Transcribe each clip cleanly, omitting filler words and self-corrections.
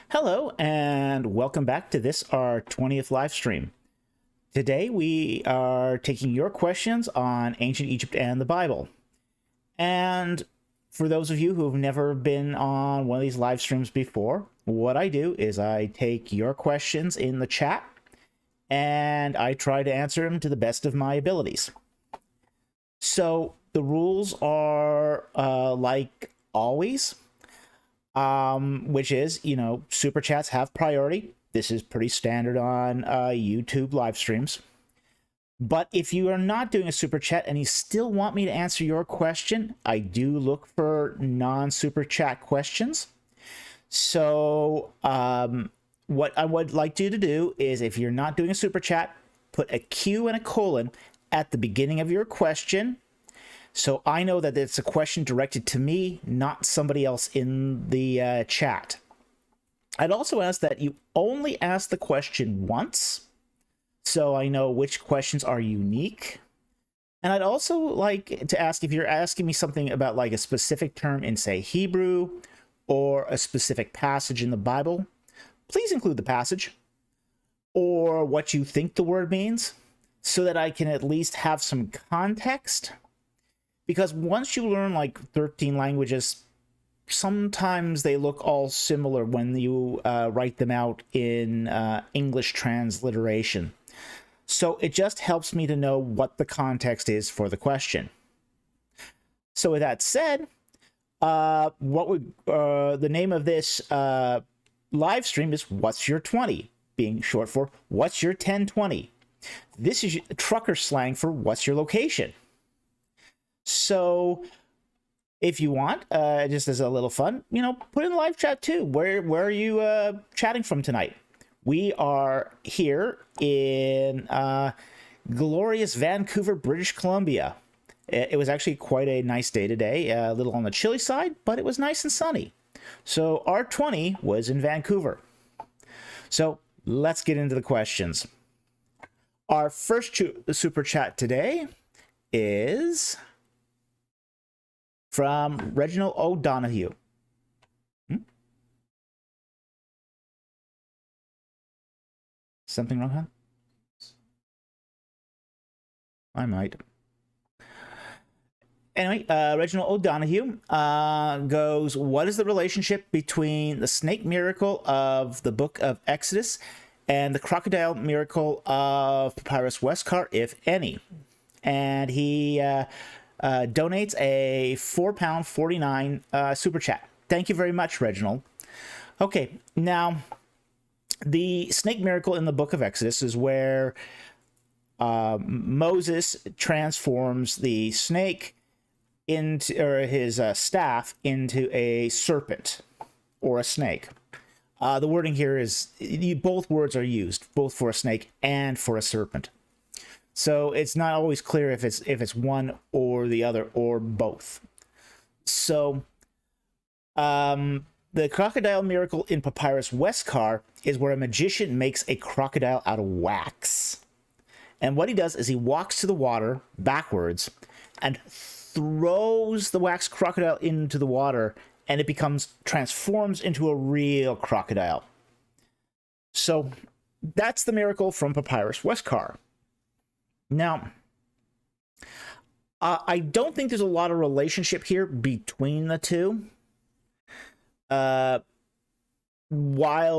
Hello, and welcome back to this, our 20th live stream. Today we are taking your questions on ancient Egypt and the Bible. And for those of you who have never been on one of these live streams before, what I do is I take your questions in the chat and I try to answer them to the best of my abilities. So the rules are like always. Which is, super chats have priority. This is pretty standard on YouTube live streams. But if you are not doing a super chat and you still want me to answer your question, I do look for non-super chat questions. So what I would like you to do is, if you're not doing a super chat, put a Q and a colon at the beginning of your question, so I know that it's a question directed to me, not somebody else in the chat. I'd also ask that you only ask the question once, so I know which questions are unique. And I'd also like to ask, if you're asking me something about like a specific term in, say, Hebrew or a specific passage in the Bible, please include the passage or what you think the word means, so that I can at least have some context. Because once you learn like 13 languages, sometimes they look all similar when you write them out in English transliteration. So it just helps me to know what the context is for the question. So with that said, the name of this live stream is What's Your 20, being short for What's Your 1020. This is trucker slang for what's your location. So if you want, just as a little fun, put in the live chat too. Where are you chatting from tonight? We are here in glorious Vancouver, British Columbia. It was actually quite a nice day today, a little on the chilly side, but it was nice and sunny. So our 20 was in Vancouver. So let's get into the questions. Our first super chat today is from Reginald O'Donoghue. Something wrong, huh? I might. Anyway, Reginald O'Donoghue goes, what is the relationship between the snake miracle of the book of Exodus and the crocodile miracle of Papyrus Westcar, if any? And he donates a £4.49 super chat. Thank you very much, Reginald. Okay, now the snake miracle in the book of Exodus is where Moses transforms the snake into, or his staff, into a serpent or a snake. The wording here is, both words are used, both for a snake and for a serpent. So it's not always clear if it's one or the other or both. So the crocodile miracle in Papyrus Westcar is where a magician makes a crocodile out of wax. And what he does is he walks to the water backwards and throws the wax crocodile into the water, and it transforms into a real crocodile. So that's the miracle from Papyrus Westcar. Now, I don't think there's a lot of relationship here between the two. While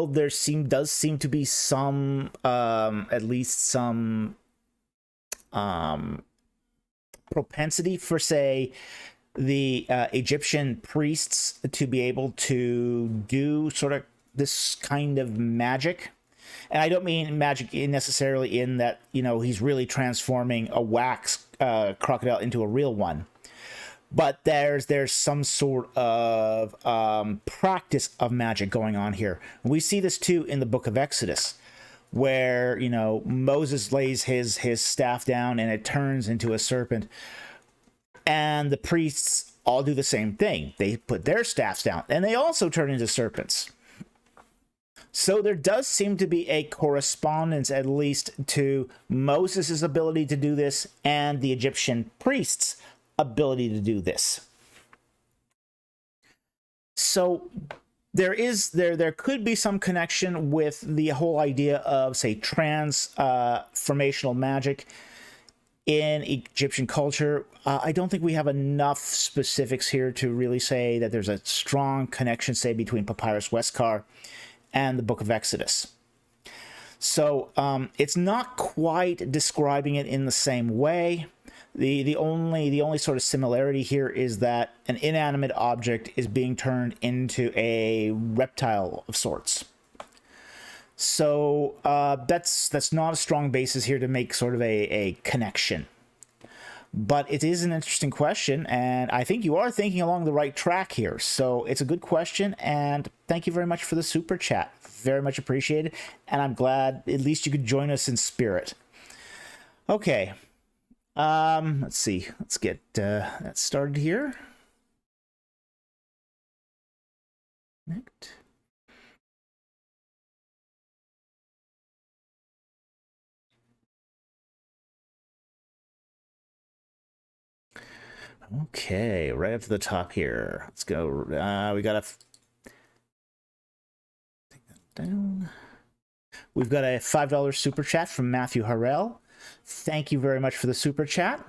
there does seem to be some, at least some, propensity for, say, the Egyptian priests to be able to do sort of this kind of magic. And I don't mean magic necessarily in that, he's really transforming a wax crocodile into a real one. But there's some sort of practice of magic going on here. We see this too in the book of Exodus, where, Moses lays his staff down and it turns into a serpent. And the priests all do the same thing. They put their staffs down and they also turn into serpents. So there does seem to be a correspondence, at least, to Moses' ability to do this and the Egyptian priests' ability to do this. So there could be some connection with the whole idea of, say, transformational magic in Egyptian culture. I don't think we have enough specifics here to really say that there's a strong connection, say, between Papyrus Westcar and the Book of Exodus. So it's not quite describing it in the same way. The only sort of similarity here is that an inanimate object is being turned into a reptile of sorts. So that's not a strong basis here to make sort of a connection. But it is an interesting question, and I think you are thinking along the right track here. So it's a good question, and thank you very much for the super chat. Very much appreciated, and I'm glad at least you could join us in spirit. Okay. Let's see. Let's get that started here. Next. Okay, right up to the top here. Let's go. We got take that down. We've got a $5 super chat from Matthew Harrell. Thank you very much for the super chat.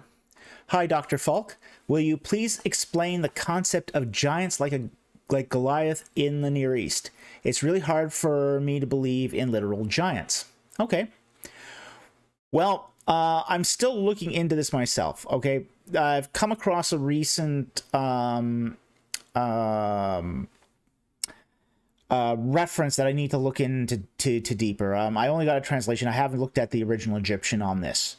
Hi, Dr. Falk. Will you please explain the concept of giants like Goliath in the Near East? It's really hard for me to believe in literal giants. Okay. Well, I'm still looking into this myself. Okay. I've come across a recent reference that I need to look into deeper. I only got a translation. I haven't looked at the original Egyptian on this.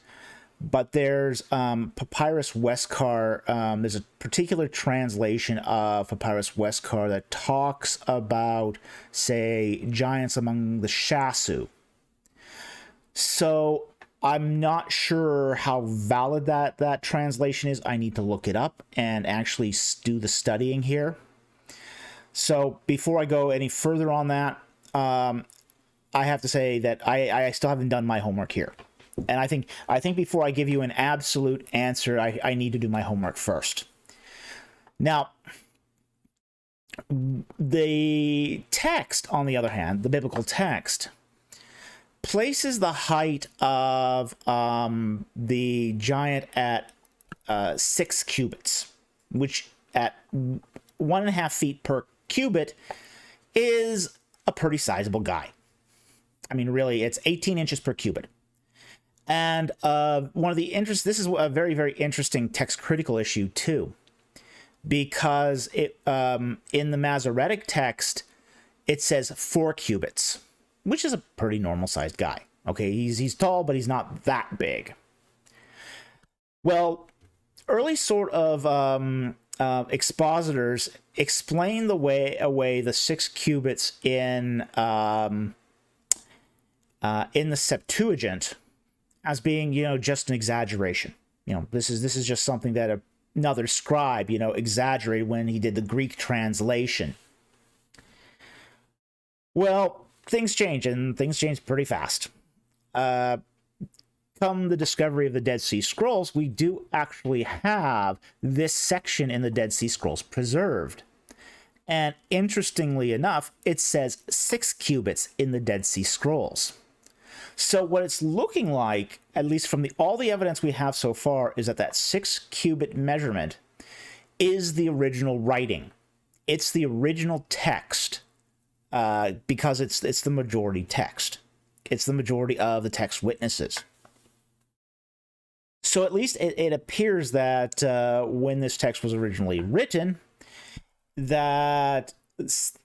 But there's Papyrus Westcar. There's a particular translation of Papyrus Westcar that talks about, say, giants among the Shasu. So I'm not sure how valid that translation is. I need to look it up and actually do the studying here. So before I go any further on that, I have to say that I still haven't done my homework here. And I think before I give you an absolute answer, I need to do my homework first. Now, the text, on the other hand, the biblical text, places the height of the giant at 6 cubits, which at 1.5 feet per cubit is a pretty sizable guy. I mean, really, it's 18 inches per cubit. And one of the this is a very, very interesting text critical issue too, because it in the Masoretic text it says 4 cubits, which is a pretty normal sized guy. Okay, he's tall, but he's not that big. Well, early sort of expositors explain away the 6 cubits in the Septuagint as being, just an exaggeration. This is just something that another scribe, exaggerated when he did the Greek translation. Well, things change, and things change pretty fast. Come the discovery of the Dead Sea Scrolls, we do actually have this section in the Dead Sea Scrolls preserved. And interestingly enough, it says 6 cubits in the Dead Sea Scrolls. So what it's looking like, at least from all the evidence we have so far, is that 6 cubit measurement is the original writing. It's the original text, because it's the majority text. It's the majority of the text witnesses. So at least it appears that when this text was originally written, that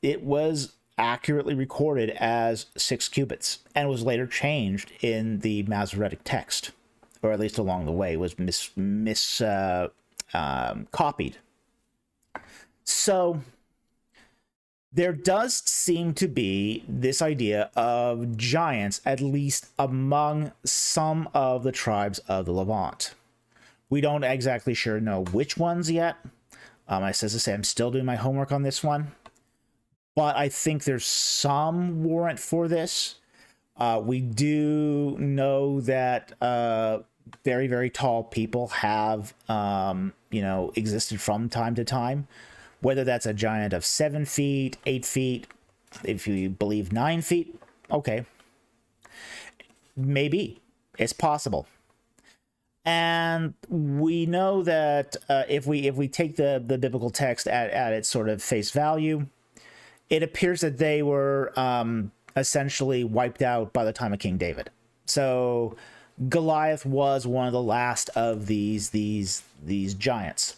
it was accurately recorded as 6 cubits, and was later changed in the Masoretic text, or at least along the way was copied. So there does seem to be this idea of giants, at least among some of the tribes of the Levant. We don't exactly sure know which ones yet. As I say, I'm still doing my homework on this one. But I think there's some warrant for this. We do know that very, very tall people have, existed from time to time. Whether that's a giant of 7 feet, 8 feet, if you believe 9 feet, okay, maybe it's possible. And we know that if we take the biblical text at its sort of face value, it appears that they were essentially wiped out by the time of King David. So Goliath was one of the last of these giants.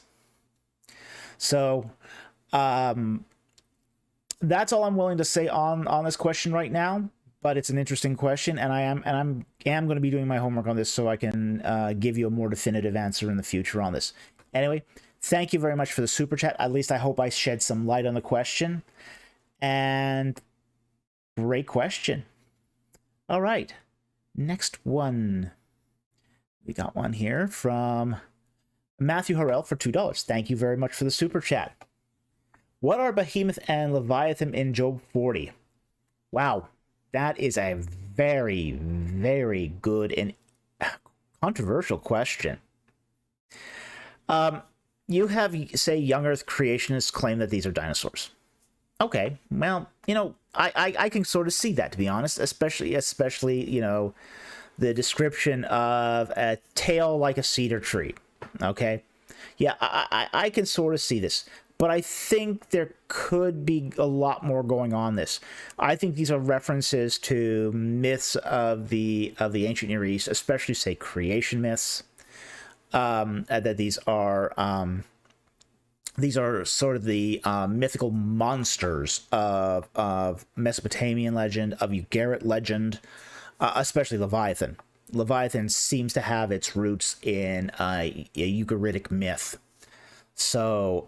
So that's all I'm willing to say on this question right now. But it's an interesting question, and I'm going to be doing my homework on this so I can give you a more definitive answer in the future on this. Anyway, thank you very much for the super chat. At least I hope I shed some light on the question. And great question. All right, next one. We got one here from Matthew Harrell for $2. Thank you very much for the super chat. What are Behemoth and Leviathan in Job 40? Wow. That is a very, very good and controversial question. You have, say, young Earth creationists claim that these are dinosaurs. Okay, well, you know, I can sort of see that, to be honest, especially, you know, the description of a tail like a cedar tree. Okay, yeah, I can sort of see this. But I think there could be a lot more going on this. I think these are references to myths of the ancient Near East, especially, say, creation myths. That these are sort of the mythical monsters of Mesopotamian legend, of Ugarit legend, especially Leviathan. Leviathan seems to have its roots in a Ugaritic myth. So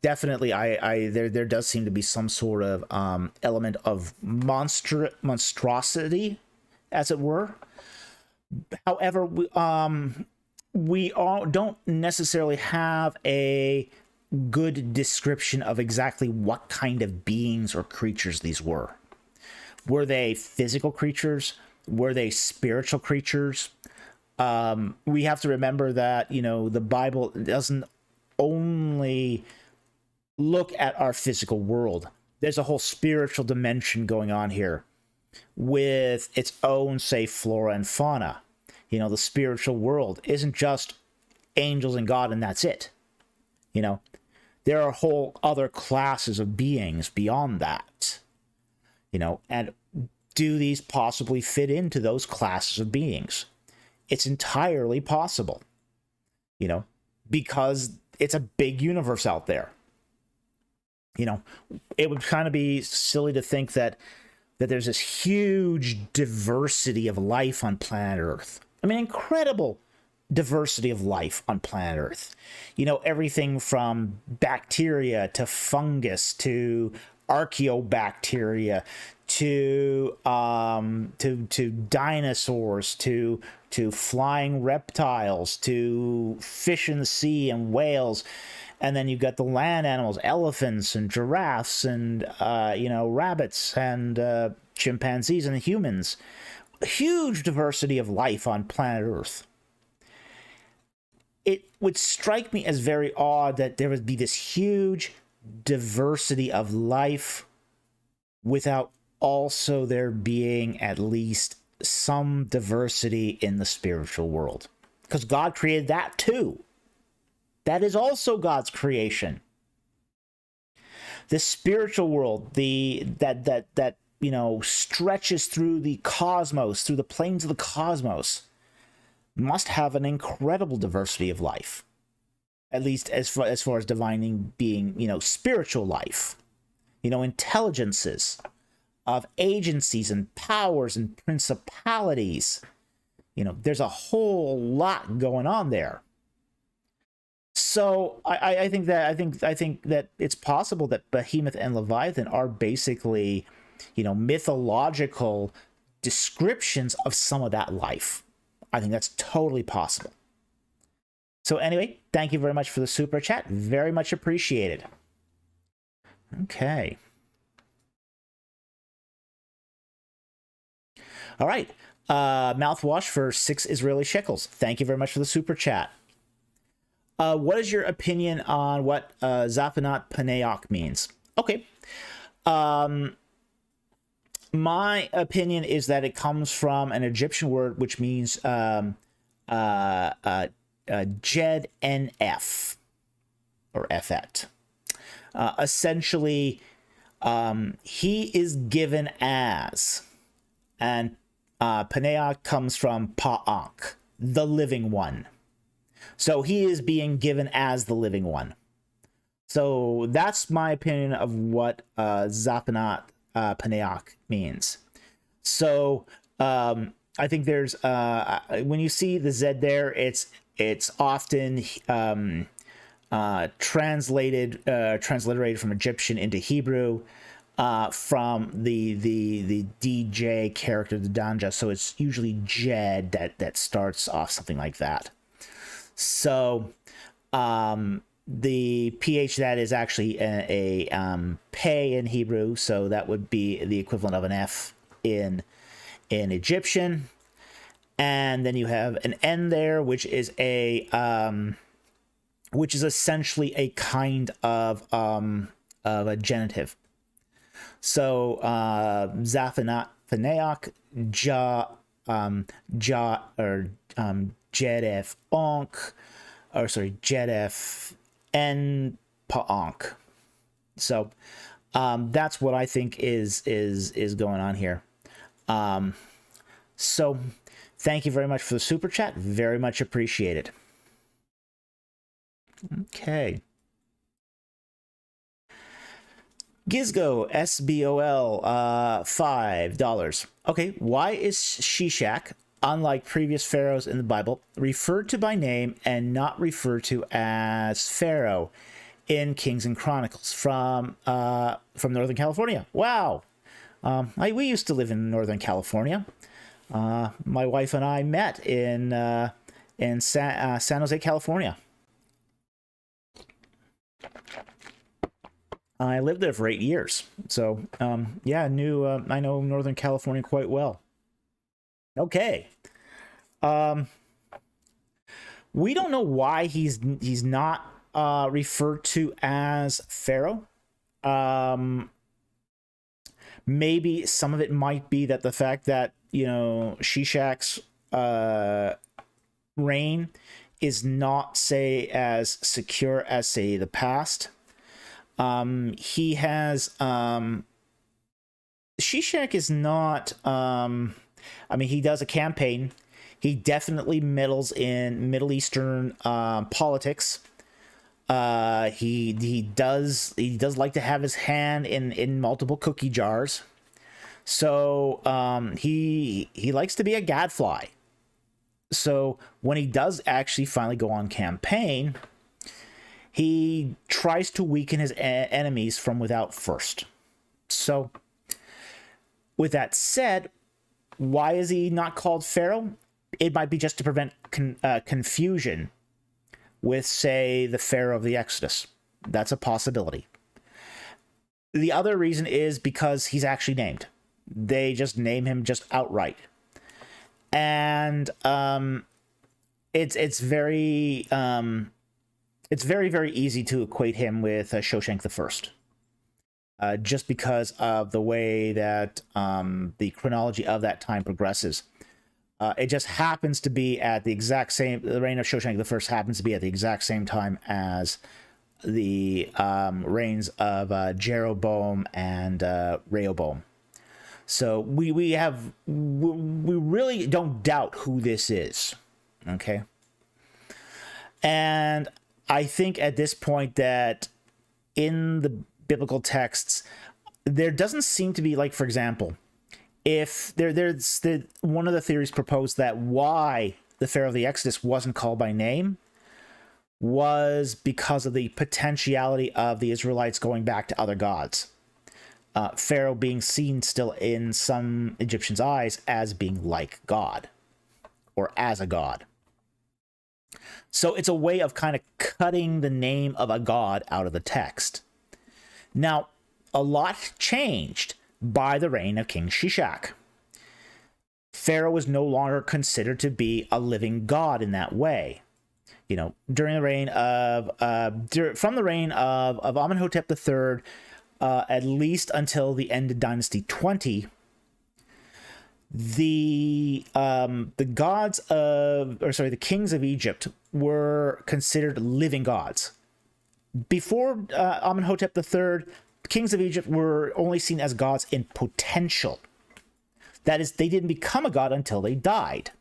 definitely, there does seem to be some sort of element of monstrosity, as it were. However, we all don't necessarily have a good description of exactly what kind of beings or creatures these were. Were they physical creatures? Were they spiritual creatures? We have to remember that, you know, the Bible doesn't only look at our physical world. There's a whole spiritual dimension going on here with its own, say, flora and fauna. You know, the spiritual world isn't just angels and God and that's it. You know, there are whole other classes of beings beyond that. You know, and do these possibly fit into those classes of beings? It's entirely possible, you know, because it's a big universe out there. You know, it would kind of be silly to think that there's this huge diversity of life on planet Earth. I mean, incredible diversity of life on planet Earth. You know, everything from bacteria to fungus to archaeobacteria to dinosaurs to flying reptiles to fish in the sea and whales, and then you've got the land animals, elephants and giraffes and you know, rabbits and chimpanzees and humans. A huge diversity of life on planet Earth. It would strike me as very odd that there would be this huge diversity of life without also there being at least some diversity in the spiritual world, because God created that too. That is also God's creation. The spiritual world, that you know, stretches through the cosmos, through the planes of the cosmos, must have an incredible diversity of life, at least as far as divine being, you know, spiritual life, you know, intelligences of agencies and powers and principalities. You know, there's a whole lot going on there. So I think that it's possible that Behemoth and Leviathan are basically, you know, mythological descriptions of some of that life. I think that's totally possible. So anyway, thank you very much for the super chat. Very much appreciated. Okay. All right. Mouthwash for 6 Israeli shekels. Thank you very much for the super chat. What is your opinion on what Zaphanath Paneach means? Okay. My opinion is that it comes from an Egyptian word which means Jed NF or Fet. Essentially, he is given as, and Paneah comes from Pa'ak, the living one. So he is being given as the living one. So that's my opinion of what Zaphanat Paneah means. So I think there's when you see the Z there, it's often transliterated from Egyptian into Hebrew from the DJ character, the Danja. So it's usually Jed that starts off something like that. So the PH that is actually a Pei in Hebrew, so that would be the equivalent of an F in Egyptian. And then you have an N there, which is essentially a kind of a genitive. So Zaphanat Paneach Jedef Onk, or sorry, Jedef N Pa'onk. So that's what I think is going on here. So thank you very much for the super chat. Very much appreciated. Okay. Gizgo SBOL $5. Okay, why is Shishak, unlike previous pharaohs in the Bible, referred to by name and not referred to as Pharaoh in Kings and Chronicles? From Northern California. Wow. We used to live in Northern California. My wife and I met in San Jose, California. I lived there for 8 years, so yeah, I know Northern California quite well. Okay, we don't know why he's not referred to as Pharaoh. Maybe some of it might be that the fact that Shishak's reign is not, say, as secure as, say, the past. He has Shishak is not he does a campaign. He definitely meddles in Middle Eastern politics. He does like to have his hand in multiple cookie jars. So he likes to be a gadfly. So when he does actually finally go on campaign, he tries to weaken his enemies from without first. So with that said, why is he not called Pharaoh? It might be just to prevent confusion with, say, the Pharaoh of the Exodus. That's a possibility. The other reason is because he's actually named. They just name him just outright. And it's very very easy to equate him with Shoshank I, just because of the way that the chronology of that time progresses. It just happens to be at the exact same. The reign of Shoshank I happens to be at the exact same time as the reigns of Jeroboam and Rehoboam. So we really don't doubt who this is. Okay. And I think at this point that in the biblical texts, there doesn't seem to be, like, for example, if there's one of the theories proposed that why the Pharaoh of the Exodus wasn't called by name was because of the potentiality of the Israelites going back to other gods. Pharaoh being seen still in some Egyptians' eyes as being like God or as a god. So it's a way of kind of cutting the name of a god out of the text. Now, a lot changed by the reign of King Shishak. Pharaoh was no longer considered to be a living god in that way. During the reign of from the reign of Amenhotep III, at least until the end of Dynasty 20, the gods of, or sorry, the kings of Egypt were considered living gods. Before Amenhotep III, kings of Egypt were only seen as gods in potential. That is, they didn't become a god until they died.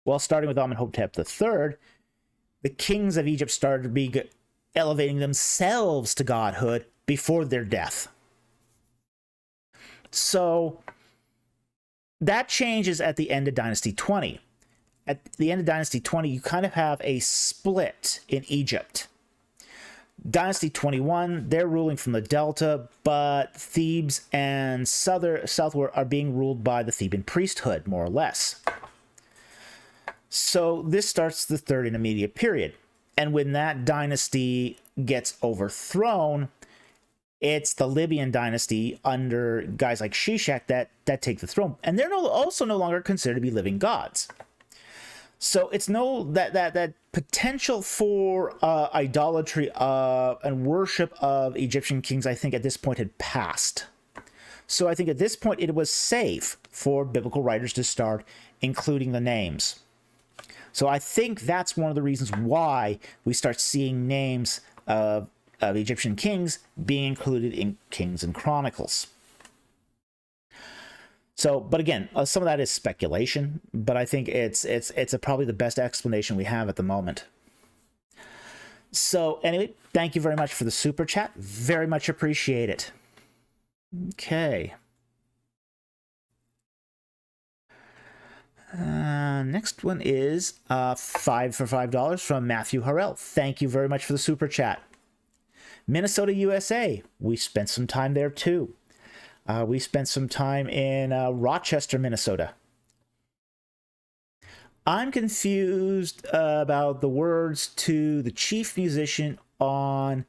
Well, starting with Amenhotep III, the kings of Egypt started elevating themselves to godhood before their death. So that changes at the end of Dynasty 20. At the end of Dynasty 20, you kind of have a split in Egypt. Dynasty 21, they're ruling from the Delta, but Thebes and southward are being ruled by the Theban priesthood, more or less. So this starts the third intermediate period. And when that dynasty gets overthrown, it's the Libyan dynasty under guys like Shishak that take the throne. And they're also no longer considered to be living gods. So it's that potential for idolatry and worship of Egyptian kings, I think at this point had passed. So I think at this point it was safe for biblical writers to start including the names. So I think that's one of the reasons why we start seeing names of Egyptian kings being included in Kings and Chronicles. So, but again, some of that is speculation, but I think it's probably the best explanation we have at the moment. So anyway, thank you very much for the super chat. Very much appreciate it. Okay. Next one is $5 for $5 from Matthew Harrell. Thank you very much for the super chat. Minnesota, USA. We spent some time there too. We spent some time in Rochester, Minnesota. I'm confused about the words to the chief musician on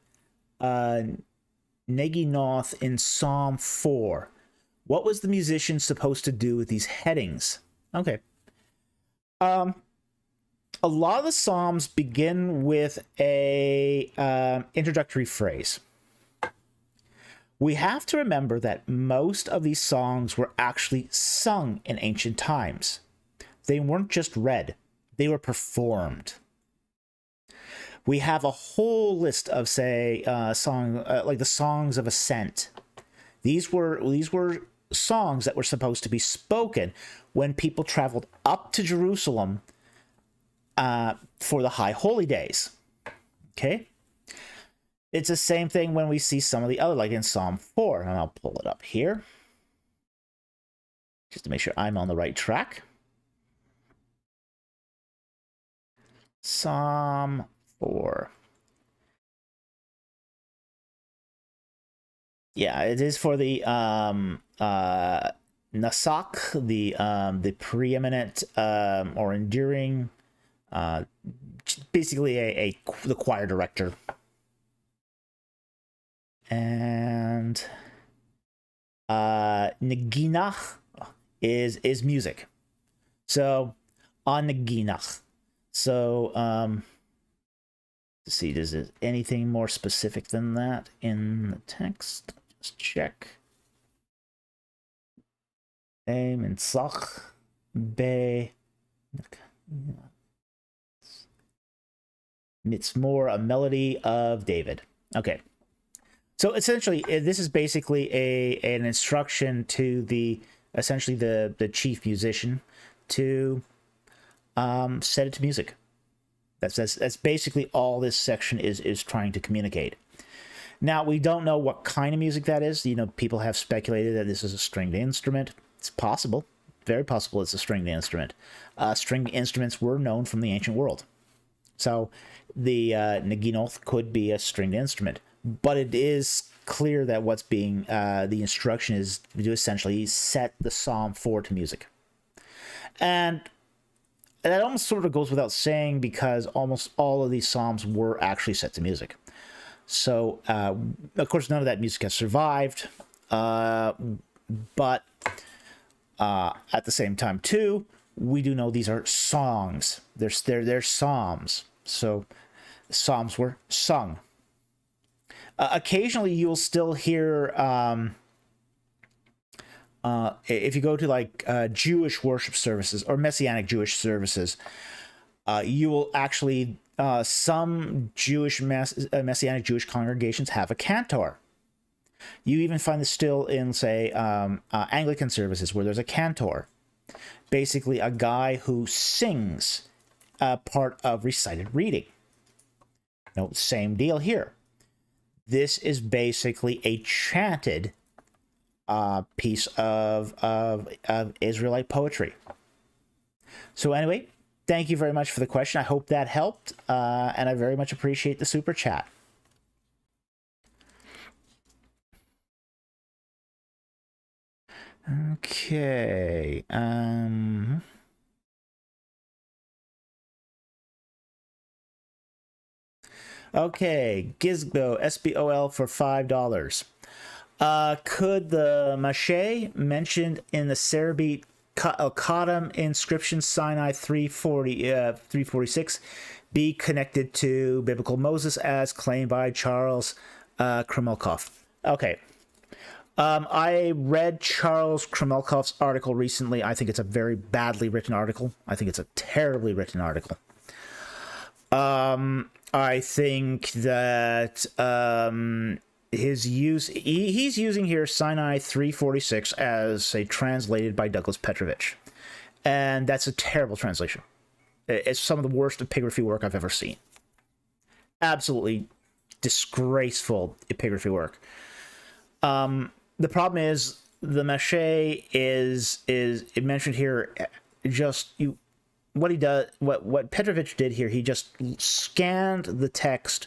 Neginoth in Psalm 4. What was the musician supposed to do with these headings? Okay. A lot of the Psalms begin with a introductory phrase. We have to remember that most of these songs were actually sung in ancient times. They weren't just read, they were performed. We have a whole list of, say, like the songs of ascent. These were songs that were supposed to be spoken when people traveled up to Jerusalem for the high holy days. Okay? It's the same thing when we see some of the other, like in Psalm 4, and I'll pull it up here just to make sure I'm on the right track. Psalm 4. Yeah, it is for the Nasak, the preeminent or enduring, basically the choir director. And Naginach is music. So on Naginach. So let's see, does it anything more specific than that in the text? Just check. Mitzach be. It's more a melody of David. Okay. So essentially, this is basically an instruction to the chief musician to set it to music. That's basically all this section is trying to communicate. Now, we don't know what kind of music that is. You know, people have speculated that this is a stringed instrument. It's possible, very possible it's a stringed instrument. Stringed instruments were known from the ancient world. So the Neginoth could be a stringed instrument. But it is clear that what's being, the instruction is to essentially set the Psalm 4 to music. And that almost sort of goes without saying because almost all of these Psalms were actually set to music. So, of course, none of that music has survived. But at the same time, too, we do know these are songs. They're psalms. So psalms were sung. Occasionally, you'll still hear if you go to like Jewish worship services or Messianic Jewish services, you will actually, some Jewish Messianic Jewish congregations have a cantor. You even find this still in, say, Anglican services where there's a cantor. Basically, a guy who sings part of recited reading. No, same deal here. This is basically a chanted piece of Israelite poetry. So anyway, thank you very much for the question. I hope that helped, and I very much appreciate the super chat. Okay. Okay, Gizbo, SBOL for $5. Could the Mache mentioned in the Cerebite Al-Qadam inscription Sinai 346 be connected to biblical Moses as claimed by Charles Kremelkov? Okay. I read Charles Kremelkov's article recently. I think it's a very badly written article. I think it's a terribly written article. I think that his use, he's using here Sinai 346 as a translated by Douglas Petrovich, and that's a terrible translation. It's some of the worst epigraphy work I've ever seen. Absolutely disgraceful epigraphy work. The problem is the Mache is it mentioned here just you. What he does, what Petrovich did here, he just scanned the text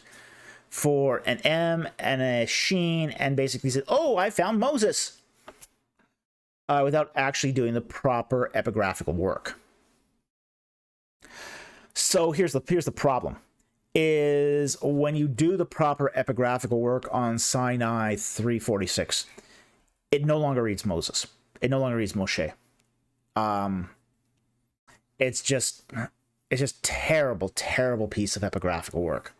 for an M and a sheen and basically said, "Oh, I found Moses," without actually doing the proper epigraphical work. So here's the problem: is when you do the proper epigraphical work on Sinai 346, it no longer reads Moses. It no longer reads Moshe. It's just terrible piece of epigraphical work.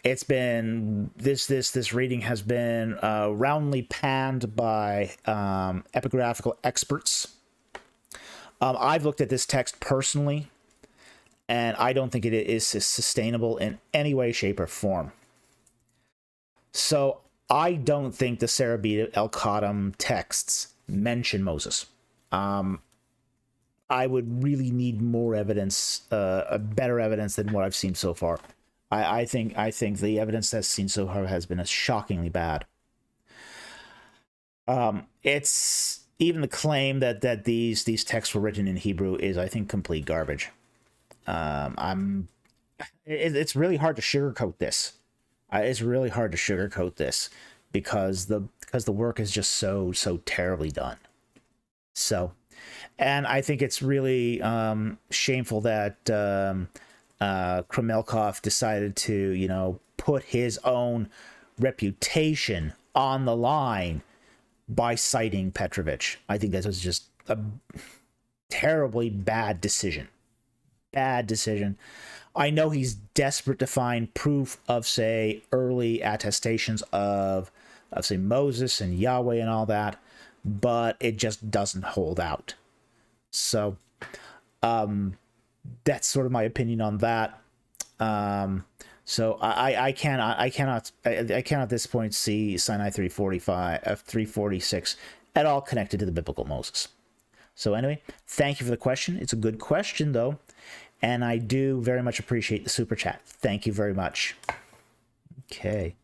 It's been this reading has been roundly panned by epigraphical experts. I've looked at this text personally, and I don't think it is sustainable in any way, shape, or form. So I don't think the Cerebite Al-Qadam texts mention Moses. I would really need more evidence, better evidence than what I've seen so far. I think the evidence that's seen so far has been shockingly bad. It's even the claim that these texts were written in Hebrew is, I think, complete garbage. It's really hard to sugarcoat this. It's really hard to sugarcoat this because the work is just so terribly done. So. And I think it's really shameful that Kremelkov decided to, put his own reputation on the line by citing Petrovich. I think that was just a terribly bad decision. Bad decision. I know he's desperate to find proof of, say, early attestations of say, Moses and Yahweh and all that, but it just doesn't hold out. So that's sort of my opinion on that. So I cannot at this point see Sinai 346 at all connected to the biblical Moses. So anyway, thank you for the question. It's a good question though, and I do very much appreciate the super chat. Thank you very much. Okay.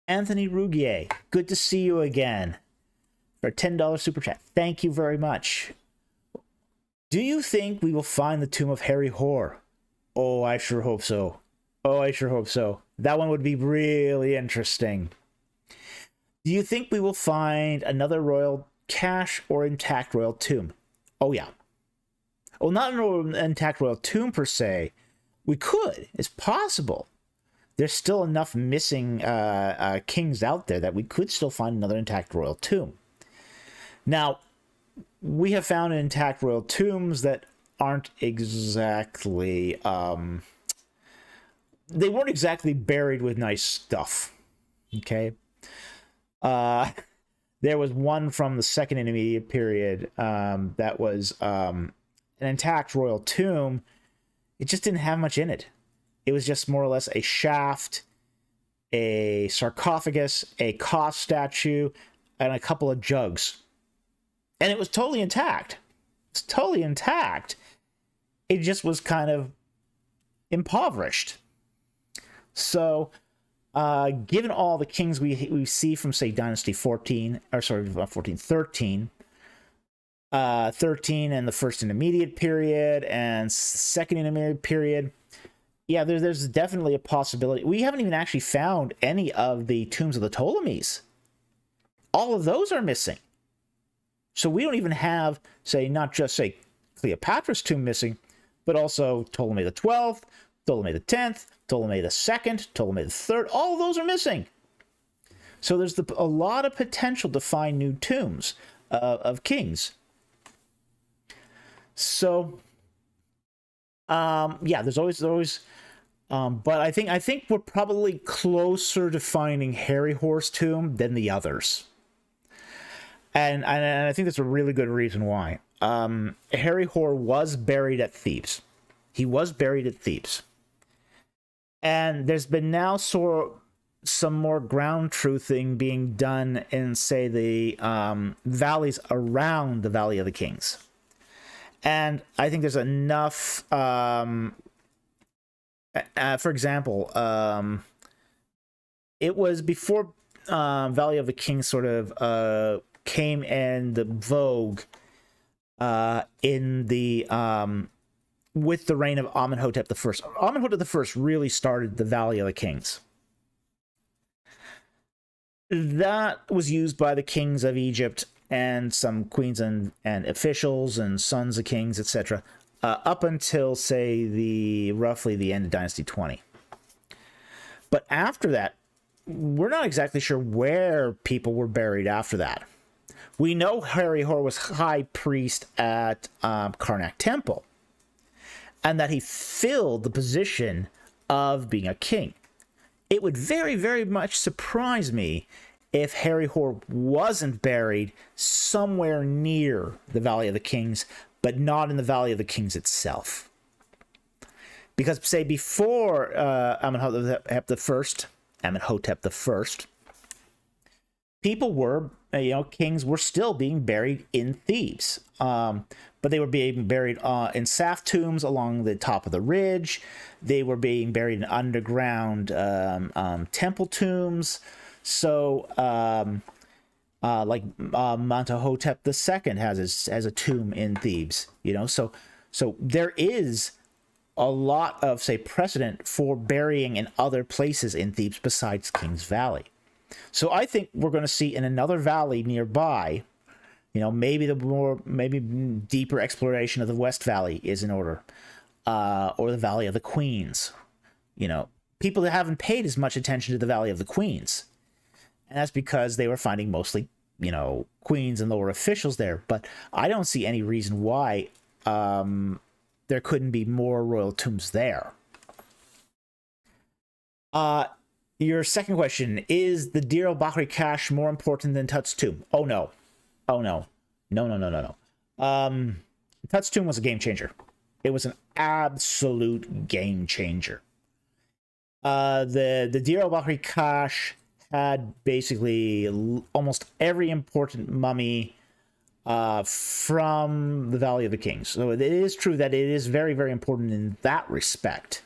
Anthony Rougier, good to see you again for a $10 super chat. Thank you very much. Do you think we will find the tomb of Harry Hoare? Oh, I sure hope so. That one would be really interesting. Do you think we will find another royal cache or intact royal tomb? Oh, yeah. Well, not an intact royal tomb per se. We could. It's possible. There's still enough missing kings out there that we could still find another intact royal tomb. Now, we have found intact royal tombs that aren't exactly they weren't exactly buried with nice stuff. Okay. There was one from the Second Intermediate period that was an intact royal tomb. It just didn't have much in it. It was just more or less a shaft, a sarcophagus, a Ka statue, and a couple of jugs. And it was totally intact. It's totally intact. It just was kind of impoverished. So, given all the kings we see from, say, Dynasty 13, and the First Intermediate period and Second Intermediate period, yeah, there's definitely a possibility. We haven't even actually found any of the tombs of the Ptolemies. All of those are missing. So we don't even have, say, not just, say, Cleopatra's tomb missing, but also Ptolemy the 12th, Ptolemy the 10th, Ptolemy the 2nd, Ptolemy the 3rd. All of those are missing. So there's a lot of potential to find new tombs of kings. So, yeah, there's always, but I think we're probably closer to finding Herihor's tomb than the others. And I think that's a really good reason why. Herihor was buried at Thebes. He was buried at Thebes. And there's been now some more ground truthing being done in, say, the valleys around the Valley of the Kings. And I think there's enough, for example, it was before Valley of the Kings sort of came in the vogue in the with the reign of Amenhotep I. Amenhotep I really started the Valley of the Kings. That was used by the kings of Egypt and some queens and officials and sons of kings, etc., up until, say, roughly the end of Dynasty 20. But after that, we're not exactly sure where people were buried after that. We know Herihor was high priest at Karnak Temple, and that he filled the position of being a king. It would very, very much surprise me if Herihor wasn't buried somewhere near the Valley of the Kings, but not in the Valley of the Kings itself. Because, say, before Amenhotep I, people were, kings were still being buried in Thebes. But they were being buried in Saf tombs along the top of the ridge. They were being buried in underground temple tombs. So, like Amenhotep II has a tomb in Thebes. So there is a lot of, say, precedent for burying in other places in Thebes besides King's Valley. So I think we're going to see in another valley nearby, maybe deeper exploration of the West Valley is in order, or the Valley of the Queens. People that haven't paid as much attention to the Valley of the Queens, and that's because they were finding mostly, queens and lower officials there. But I don't see any reason why there couldn't be more royal tombs there. Your second question, is the Deir el-Bahri cache more important than Tut's tomb? Oh, no. No. Tut's tomb was a game changer. It was an absolute game changer. The Deir el-Bahri cache had basically almost every important mummy from the Valley of the Kings. So it is true that it is very, very important in that respect.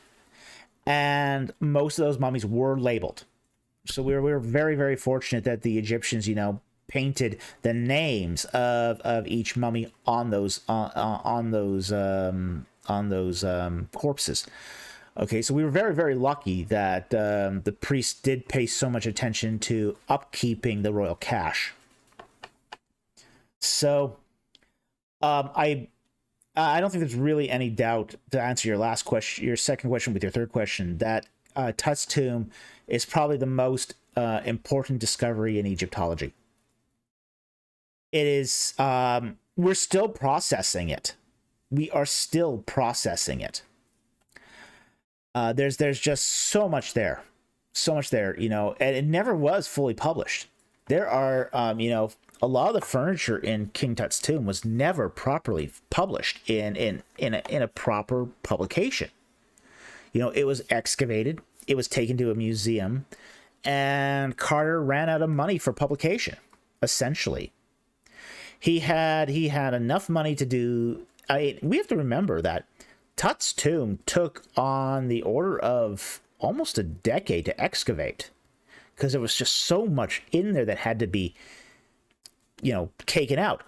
And most of those mummies were labeled. So we were very, very fortunate that the Egyptians, painted the names of each mummy on those corpses. Okay, so we were very, very lucky that the priests did pay so much attention to upkeeping the royal cache. So I don't think there's really any doubt, to answer your second question with your third question, that Tut's tomb is probably the most important discovery in Egyptology. It is, we're still processing it. We are still processing it. There's just so much there, and it never was fully published. There are, a lot of the furniture in King Tut's tomb was never properly published in a proper publication. It was excavated, it was taken to a museum, and Carter ran out of money for publication. Essentially, he had enough money to do. We have to remember that Tut's tomb took on the order of almost a decade to excavate, because there was just so much in there that had to be, taken out,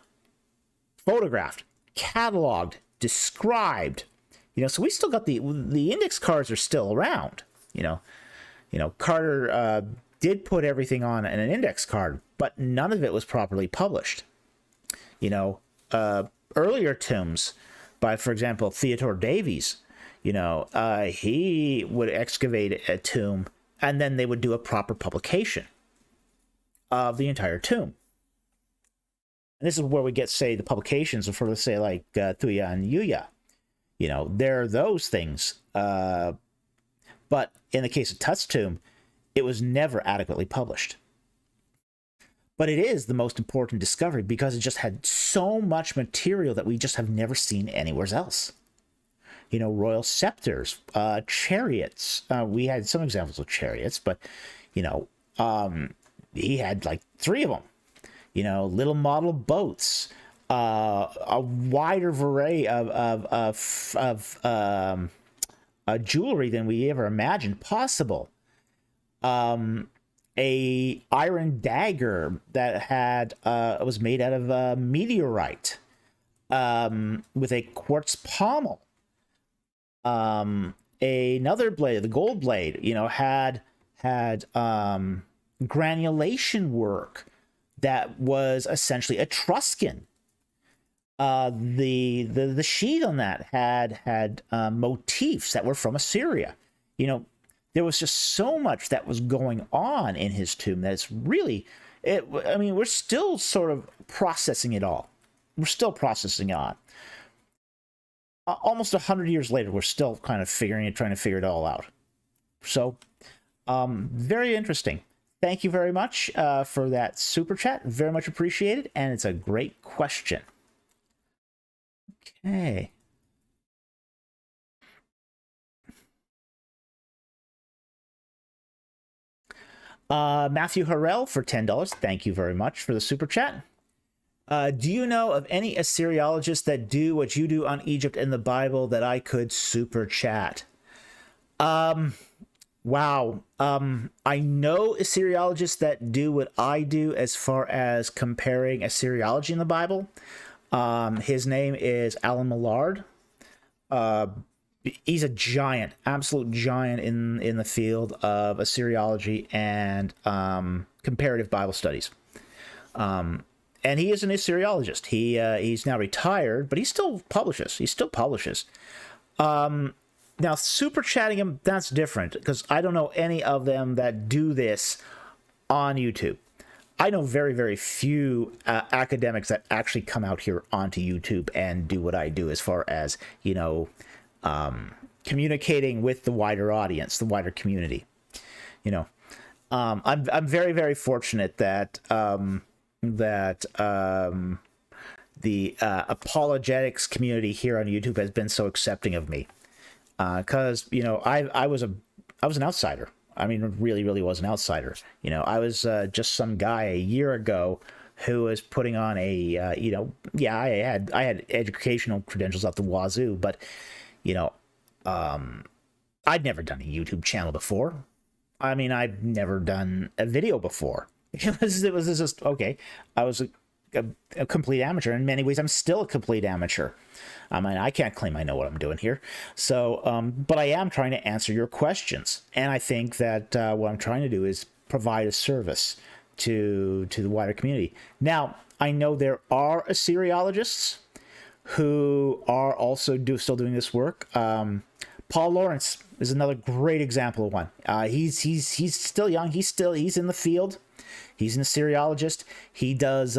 photographed, cataloged, described. So we still got the index cards are still around. Carter did put everything on an index card, but none of it was properly published. Earlier tombs by, for example, Theodore Davies, he would excavate a tomb and then they would do a proper publication of the entire tomb. And this is where we get, say, the publications for, let's say, like Thuya and Yuya. There are those things. But in the case of Tut's tomb, it was never adequately published. But it is the most important discovery because it just had so much material that we just have never seen anywhere else. Royal scepters, chariots. We had some examples of chariots, but, he had like 3 of them. Little model boats, a wider array of jewelry than we ever imagined possible. A iron dagger that had was made out of a meteorite, with a quartz pommel. Another blade, the gold blade, had granulation work that was essentially Etruscan. The sheath on that had motifs that were from Assyria. There was just so much that was going on in his tomb that it's really, we're still sort of processing it all. We're still processing it on. Almost 100 years later, we're still kind of trying to figure it all out. So, very interesting. Thank you very much for that super chat. Very much appreciated, and it's a great question. Okay. Matthew Harrell for $10. Thank you very much for the super chat. Do you know of any Assyriologists that do what you do on Egypt and the Bible that I could super chat? Wow. I know Assyriologists that do what I do as far as comparing Assyriology in the Bible. His name is Alan Millard. He's a giant, absolute giant in the field of Assyriology and comparative Bible studies. And he is an Assyriologist. He's now retired, but he still publishes. Now, super chatting him, that's different, because I don't know any of them that do this on YouTube. I know very, very few academics that actually come out here onto YouTube and do what I do as far as, communicating with the wider audience, the wider community. I'm very, very fortunate that the apologetics community here on YouTube has been so accepting of me. Because I was an outsider. I mean, really, really was an outsider. I was just some guy a year ago who was putting on I had educational credentials out the wazoo, but I'd never done a YouTube channel before. I mean, I've never done a video before. It was just okay. I was a complete amateur. In many ways, I'm still a complete amateur. I mean, I can't claim I know what I'm doing here. So, but I am trying to answer your questions. And I think that what I'm trying to do is provide a service to the wider community. Now, I know there are Assyriologists who are also still doing this work. Paul Lawrence is another great example of one. He's still young. He's in the field. He's an Assyriologist. He does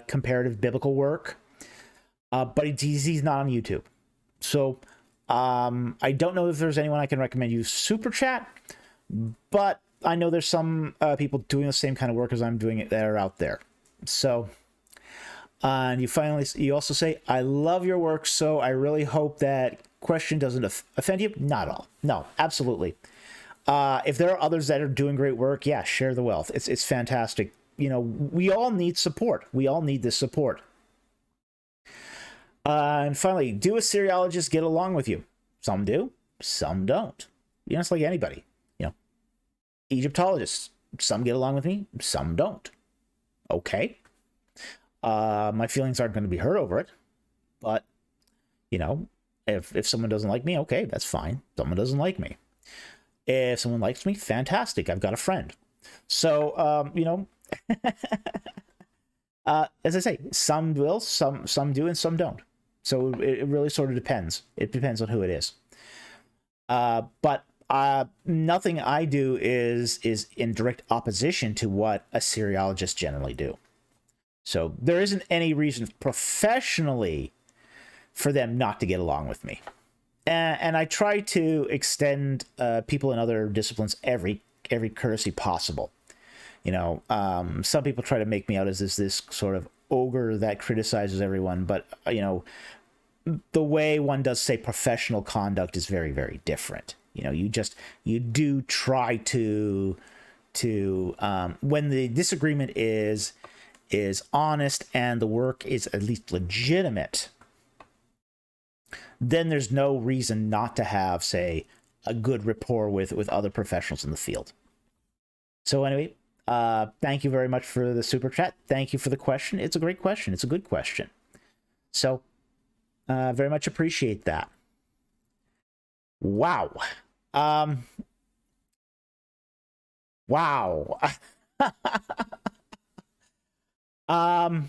comparative biblical work. But he's not on YouTube. So I don't know if there's anyone I can recommend you super chat, but I know there's some people doing the same kind of work as I'm doing it that are out there. So, and you also say, I love your work, so I really hope that question doesn't offend you. Not at all. No, absolutely. If there are others that are doing great work, yeah, share the wealth. It's fantastic. You know, we all need support. We all need this support. And finally, do Assyriologists get along with you? Some do, some don't. You know, it's like anybody. You know, Egyptologists, some get along with me, some don't. Okay. My feelings aren't going to be hurt over it, but, you know, if someone doesn't like me, okay, that's fine. Someone doesn't like me. If someone likes me, fantastic. I've got a friend. So, you know, as I say, some will, some do, and some don't. So it really sort of depends. It depends on who it is. But nothing I do is in direct opposition to what Assyriologists generally do. So there isn't any reason professionally for them not to get along with me. And I try to extend people in other disciplines every courtesy possible. You know, some people try to make me out as this sort of ogre that criticizes everyone, but, you know, the way one does, say, professional conduct is very, very different. You know, you do try to when the disagreement is honest and the work is at least legitimate, then there's no reason not to have, say, a good rapport with other professionals in the field. So anyway, thank you very much for the super chat. Thank you for the question. It's a great question. It's a good question. So very much appreciate that. Wow. Wow. From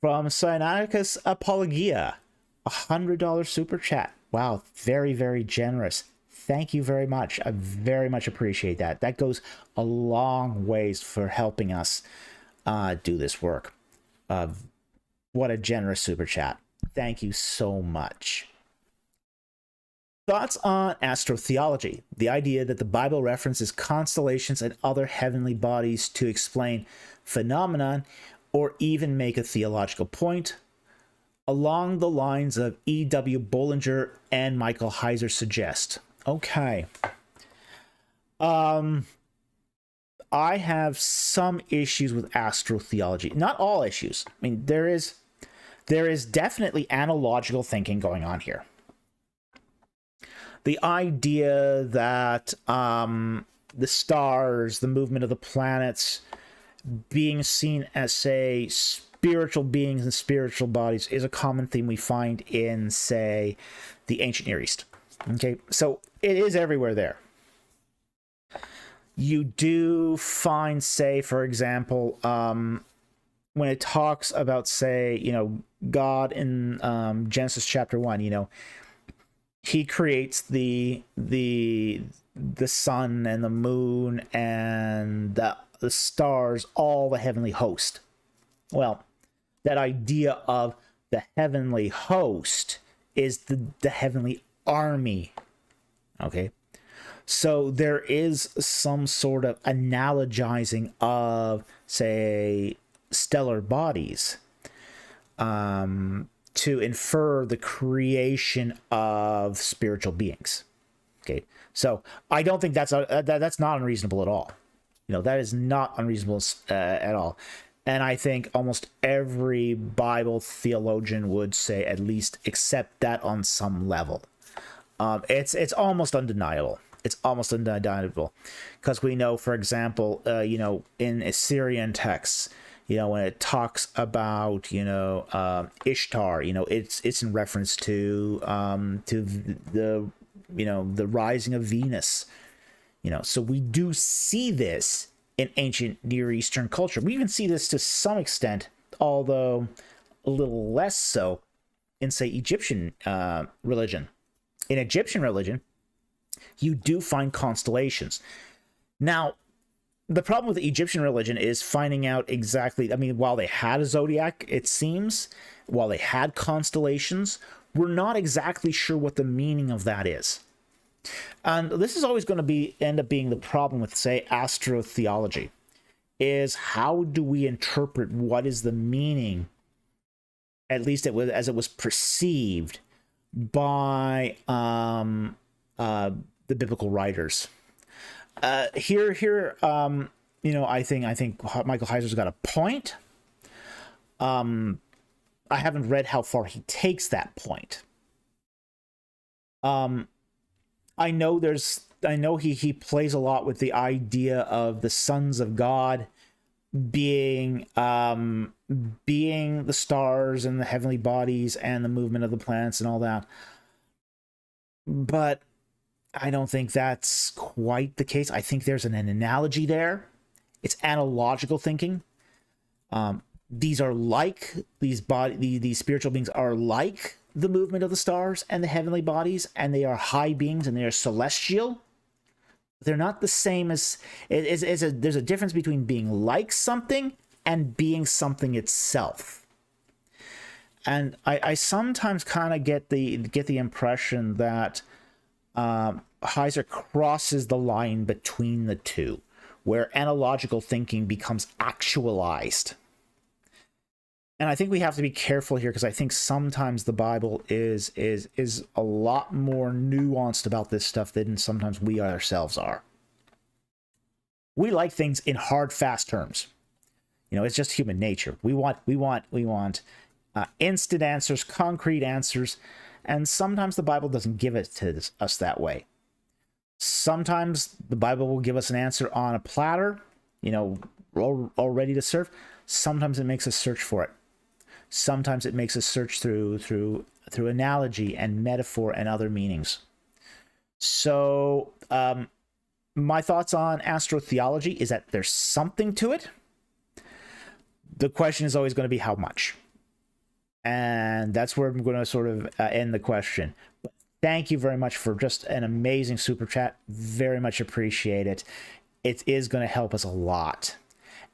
Sinaiticus Apologia, $100 super chat. Wow, very, very generous. Thank you very much. I very much appreciate that. That goes a long ways for helping us do this work. What a generous super chat. Thank you so much. Thoughts on astral theology, the idea that the Bible references constellations and other heavenly bodies to explain phenomenon or even make a theological point, along the lines of E.W. Bollinger and Michael Heiser suggest. Okay. I have some issues with astral theology. Not all issues. I mean, there is definitely analogical thinking going on here. The idea that the stars, the movement of the planets, being seen as, say, spiritual beings and spiritual bodies is a common theme we find in, say, the ancient Near East. Okay, so it is everywhere there. You do find, say, for example, when it talks about, say, you know, God in Genesis chapter 1, you know, he creates the sun and the moon and the stars, all the heavenly host. Well, that idea of the heavenly host is the heavenly army. Okay, so there is some sort of analogizing of, say, stellar bodies to infer the creation of spiritual beings. Okay, so I don't think that's not unreasonable at all. You know, that is not unreasonable at all. And I think almost every Bible theologian would say at least accept that on some level. It's almost undeniable. It's almost undeniable, because we know, for example, you know, in Assyrian texts, you know, when it talks about, you know, Ishtar, you know, it's in reference to the, you know, the rising of Venus. You know, so we do see this in ancient Near Eastern culture. We even see this to some extent, although a little less so, in, say, Egyptian religion. In Egyptian religion, you do find constellations. Now, the problem with the Egyptian religion is finding out exactly, I mean, while they had a zodiac, it seems, while they had constellations, we're not exactly sure what the meaning of that is. And this is always going to end up being the problem with, say, astral theology, is how do we interpret what is the meaning, at least as it was perceived by the biblical writers. Here, you know, I think Michael Heiser's got a point. I haven't read how far he takes that point. I know he plays a lot with the idea of the sons of God being the stars and the heavenly bodies and the movement of the planets and all that. But I don't think that's quite the case. I think there's an analogy there. It's analogical thinking. These spiritual beings are like the movement of the stars and the heavenly bodies, and they are high beings and they are celestial. They're not the same as there's a difference between being like something and being something itself. And I sometimes kind of get the impression that Heiser crosses the line between the two, where analogical thinking becomes actualized. And I think we have to be careful here, because I think sometimes the Bible is a lot more nuanced about this stuff than sometimes we ourselves are. We like things in hard, fast terms. You know, it's just human nature. We want instant answers, concrete answers, and sometimes the Bible doesn't give it to us that way. Sometimes the Bible will give us an answer on a platter, you know, all ready to serve. Sometimes it makes us search for it. Sometimes it makes us search through analogy and metaphor and other meanings. So my thoughts on astrotheology is that there's something to it. The question is always going to be how much. And that's where I'm going to sort of end the question. But thank you very much for just an amazing super chat. Very much appreciate it. It is going to help us a lot.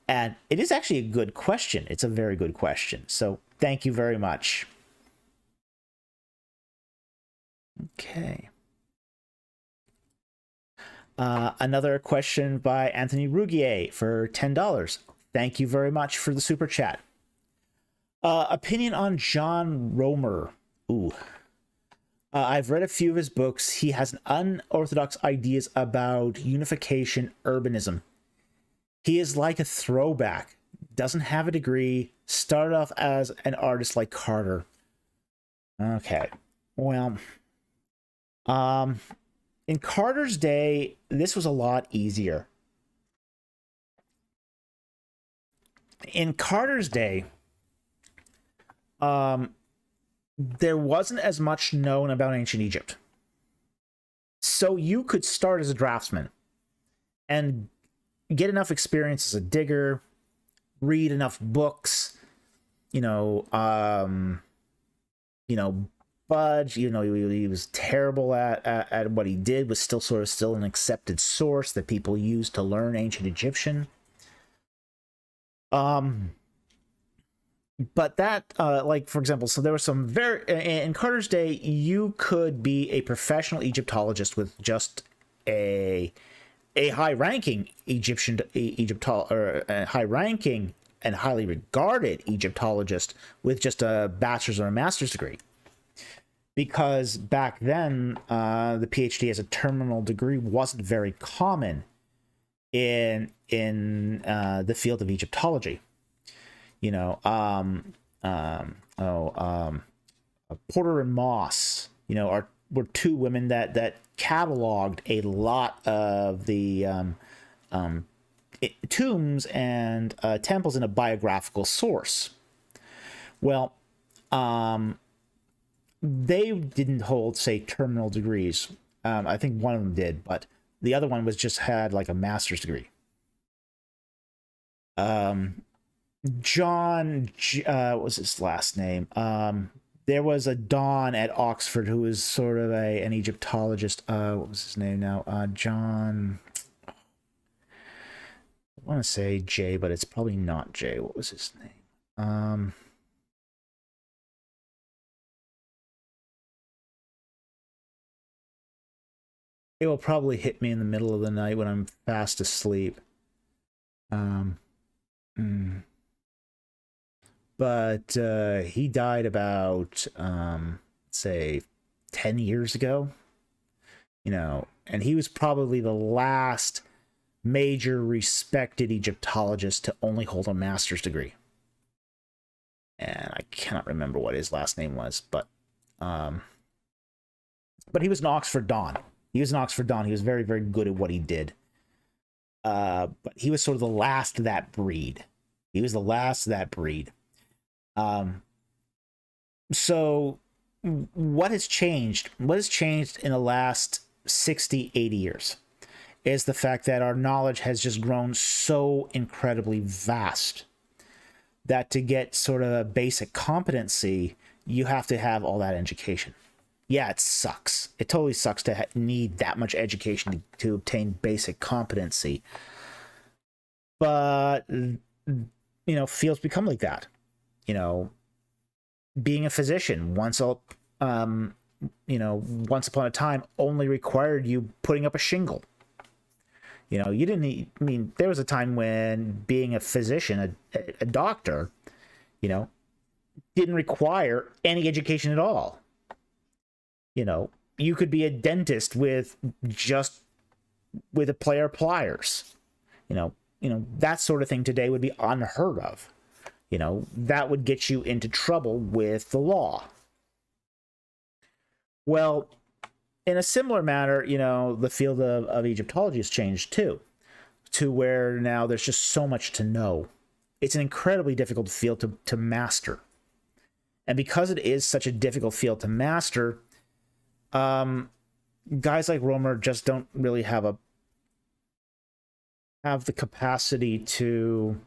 And it is actually a good question. It's a very good question. So thank you very much. Okay. Another question by Anthony Rougier for $10. Thank you very much for the super chat. Opinion on John Romer. Ooh. I've read a few of his books. He has unorthodox ideas about unification urbanism. He is like a throwback, doesn't have a degree, started off as an artist like Carter. Okay, well, in Carter's day, this was a lot easier. In Carter's day, there wasn't as much known about ancient Egypt. So you could start as a draftsman and get enough experience as a digger, read enough books, Budge, he was terrible at what he did, was still an accepted source that people used to learn ancient Egyptian. But that, for example, so there was some in Carter's day, you could be a professional Egyptologist with just a high-ranking high-ranking and highly regarded Egyptologist with just a bachelor's or a master's degree. Because back then, the PhD as a terminal degree wasn't very common in the field of Egyptology. Porter and Moss, were two women that cataloged a lot of the tombs and temples in a biographical source. Well, they didn't hold, say, terminal degrees. I think one of them did, but the other one had like a master's degree. John, what was his last name? There was a Don at Oxford who was sort of an Egyptologist. What was his name now? John. I want to say Jay, but it's probably not Jay. What was his name? It will probably hit me in the middle of the night when I'm fast asleep. But he died about, say, 10 years ago. And he was probably the last major respected Egyptologist to only hold a master's degree. And I cannot remember what his last name was, but he was an Oxford Don. He was very, very good at what he did. But he was sort of the last of that breed. So what has changed? What has changed in the last 60, 80 years is the fact that our knowledge has just grown so incredibly vast that to get sort of a basic competency, you have to have all that education. Yeah, it sucks. It totally sucks to need that much education to obtain basic competency. But, fields become like that. Being a physician once upon a time only required you putting up a shingle. You didn't need, there was a time when being a physician, a doctor, didn't require any education at all. You could be a dentist with a pair of pliers. That sort of thing today would be unheard of. That would get you into trouble with the law. Well, in a similar manner, the field of Egyptology has changed too, to where now there's just so much to know. It's an incredibly difficult field to master. And because it is such a difficult field to master, guys like Romer just don't really have the capacity to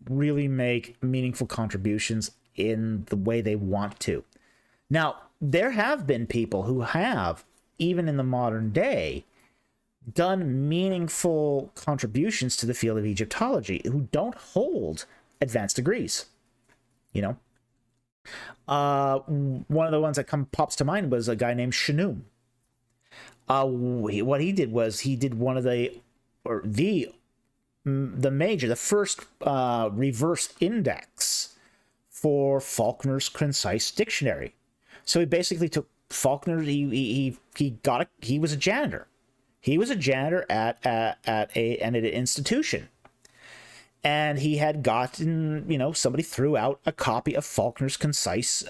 really make meaningful contributions in the way they want to. Now, there have been people who have, even in the modern day, done meaningful contributions to the field of Egyptology who don't hold advanced degrees. One of the ones that pops to mind was a guy named Shanum. What he did was he did one of the first reverse index for Faulkner's concise dictionary. So he basically took Faulkner. He was a janitor. He was a janitor at an institution, and he had gotten somebody threw out a copy of Faulkner's concise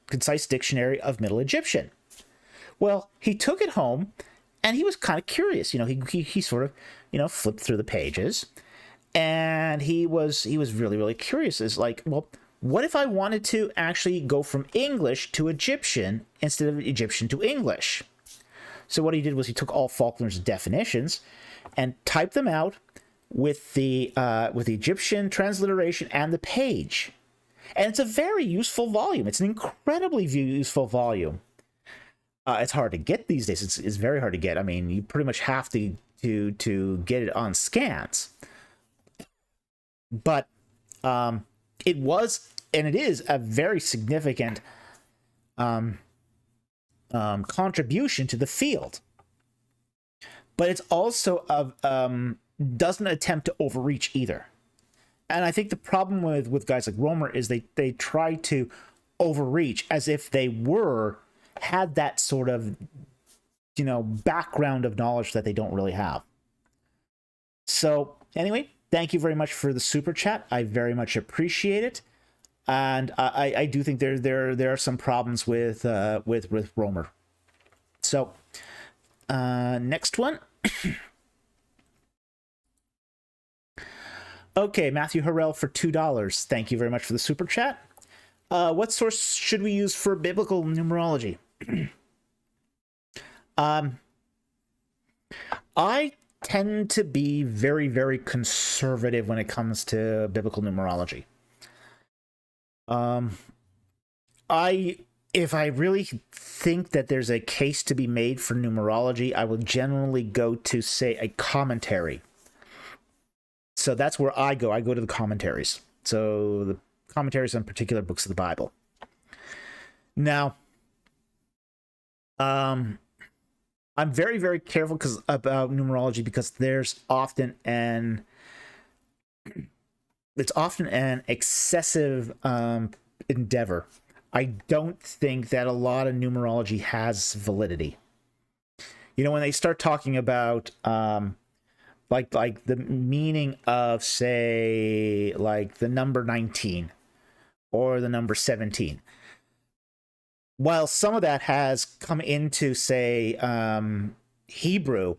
concise dictionary of Middle Egyptian. Well, he took it home, and he was kind of curious. He sort of flipped through the pages, and he was really, really curious. It's like, well, what if I wanted to actually go from English to Egyptian instead of Egyptian to English? So what he did was he took all Faulkner's definitions and typed them out with the Egyptian transliteration and the page. And it's a very useful volume. It's an incredibly useful volume. It's hard to get these days. It's very hard to get. You pretty much have to get it on scans. But it was, and it is, a very significant contribution to the field. But it's also doesn't attempt to overreach either. And I think the problem with guys like Romer is they try to overreach as if they had that sort of background of knowledge that they don't really have. So anyway, thank you very much for the super chat. I very much appreciate it. And I do think there are some problems with Romer. So next one. Okay, Matthew Harrell for $2. Thank you very much for the super chat. What source should we use for biblical numerology? I tend to be very, very conservative when it comes to biblical numerology. If I really think that there's a case to be made for numerology, I will generally go to, say, a commentary. So that's where I go. I go to the commentaries. So the commentaries on particular books of the Bible. Now, I'm very, very careful about numerology because it's often an excessive endeavor. I don't think that a lot of numerology has validity. You know, when they start talking about like the meaning of, say, like the number 19 or the number 17, while some of that has come into, say, Hebrew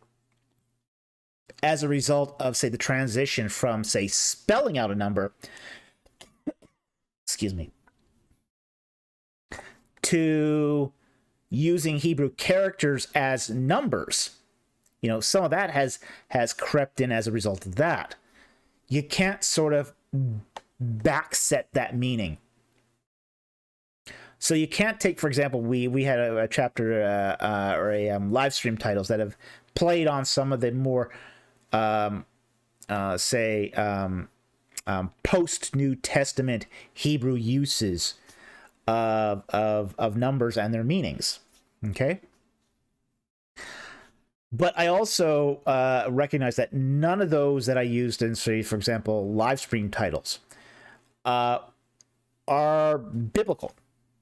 as a result of, say, the transition from, say, spelling out a number, excuse me, to using Hebrew characters as numbers. You know, some of that has crept in as a result of that. You can't sort of backset that meaning. So you can't take, for example, we had a chapter or a live stream titles that have played on some of the more, post New Testament Hebrew uses of numbers and their meanings. Okay. But I also recognize that none of those that I used in, say, for example, live stream titles are biblical.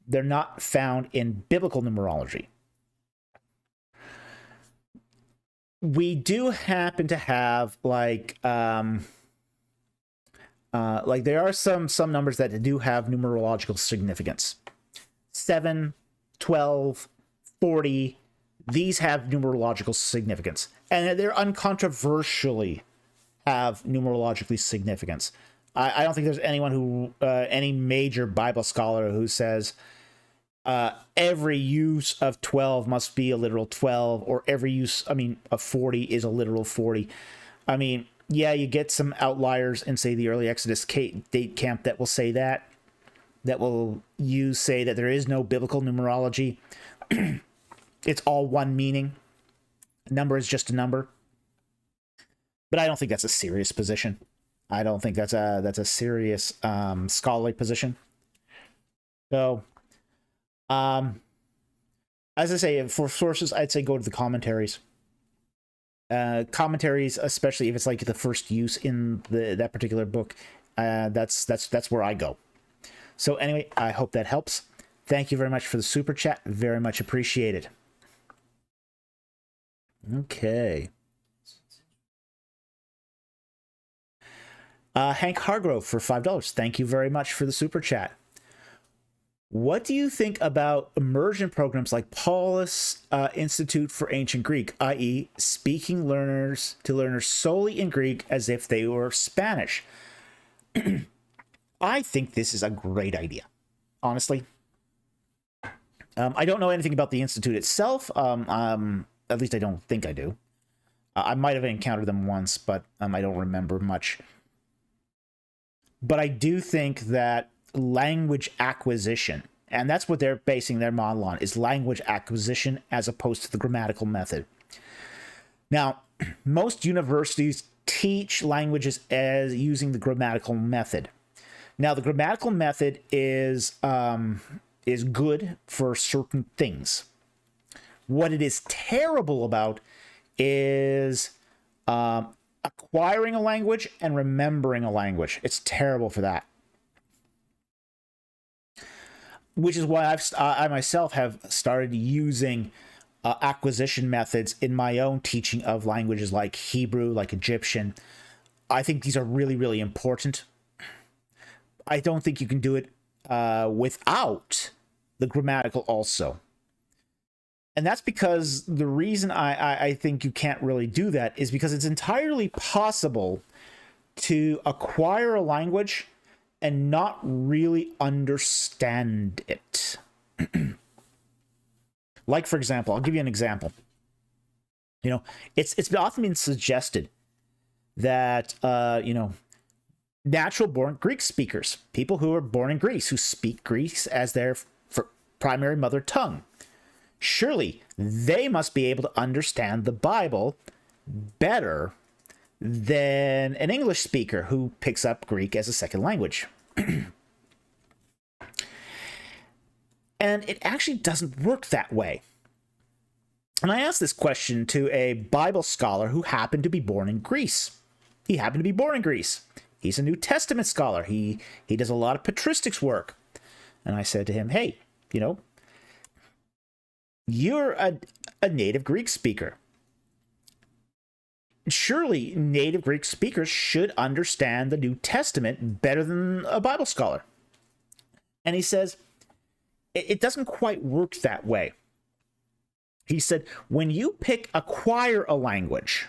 They're not found in biblical numerology. We do happen to have like there are some numbers that do have numerological significance. 7, 12, 40, these have numerological significance, and they're uncontroversially have numerologically significance. I don't think there's anyone who any major Bible scholar who says every use of 12 must be a literal 12, or every use, of 40 is a literal 40. I mean, yeah, you get some outliers in, say, the early Exodus date camp that will say that will say that there is no biblical numerology. It's all one meaning. A number is just a number. But I don't think that's a serious position. I don't think that's a serious scholarly position. So, as I say, for sources, I'd say go to the commentaries. Commentaries, especially if it's like the first use in that particular book, that's where I go. So anyway, I hope that helps. Thank you very much for the super chat. Very much appreciated. Okay. Hank Hargrove for $5. Thank you very much for the super chat. What do you think about immersion programs like Paulus Institute for Ancient Greek, i.e. speaking learners solely in Greek as if they were Spanish? I think this is a great idea, honestly. I don't know anything about the Institute itself. At least I don't think I do. I might have encountered them once, but I don't remember much. But I do think that language acquisition, and that's what they're basing their model on, is language acquisition as opposed to the grammatical method. Now, most universities teach languages as using the grammatical method. Now, the grammatical method is good for certain things. What it is terrible about is acquiring a language and remembering a language. It's terrible for that. Which is why I myself have started using acquisition methods in my own teaching of languages like Hebrew, like Egyptian. I think these are really, really important. I don't think you can do it without the grammatical also. And that's because the reason I think you can't really do that is because it's entirely possible to acquire a language and not really understand it. Like, for example, I'll give you an example. You know, it's often been suggested that, natural-born Greek speakers, people who are born in Greece, who speak Greek as their primary mother tongue, surely they must be able to understand the Bible better than an English speaker who picks up Greek as a second language. And it actually doesn't work that way. And I asked this question to a Bible scholar who happened to be born in Greece. He happened to be born in Greece. He's a New Testament scholar. He does a lot of patristics work. And I said to him, hey, you know, you're a native Greek speaker. Surely native Greek speakers should understand the New Testament better than a Bible scholar. And he says, it doesn't quite work that way. He said, when you acquire a language,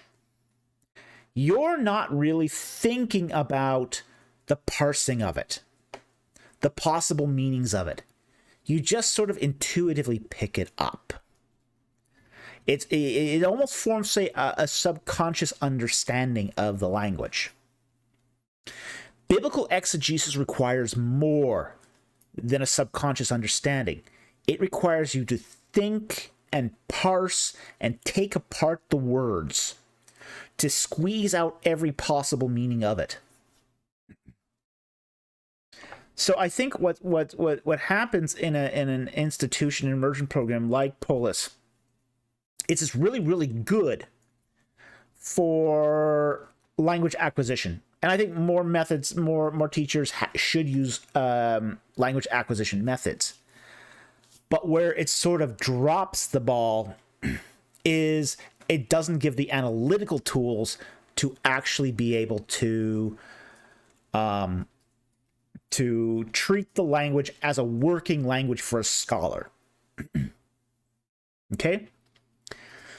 you're not really thinking about the parsing of it, the possible meanings of it. You just sort of intuitively pick it up. It almost forms, say, a subconscious understanding of the language. Biblical exegesis requires more than a subconscious understanding. It requires you to think and parse and take apart the words to squeeze out every possible meaning of it. So I think what happens in an institution, an immersion program like Polis, it's really, really good for language acquisition. And I think more methods, more teachers should use language acquisition methods. But where it sort of drops the ball is it doesn't give the analytical tools to actually be able to treat the language as a working language for a scholar. Okay?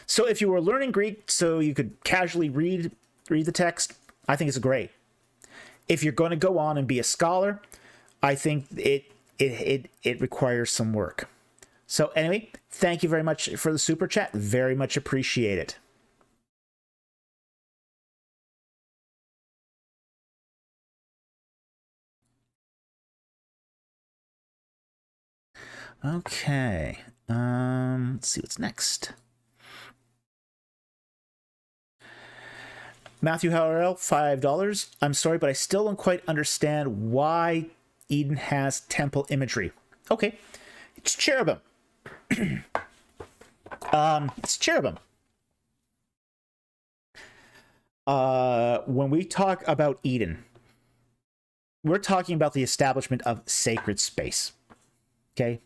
So if you were learning Greek so you could casually read the text, I think it's great. If you're going to go on and be a scholar, I think it requires some work. So anyway, thank you very much for the super chat. Very much appreciate it. Okay. Let's see what's next. Matthew Howell, $5. I'm sorry, but I still don't quite understand why Eden has temple imagery. Okay. It's cherubim. It's cherubim. When we talk about Eden, we're talking about the establishment of sacred space. Okay?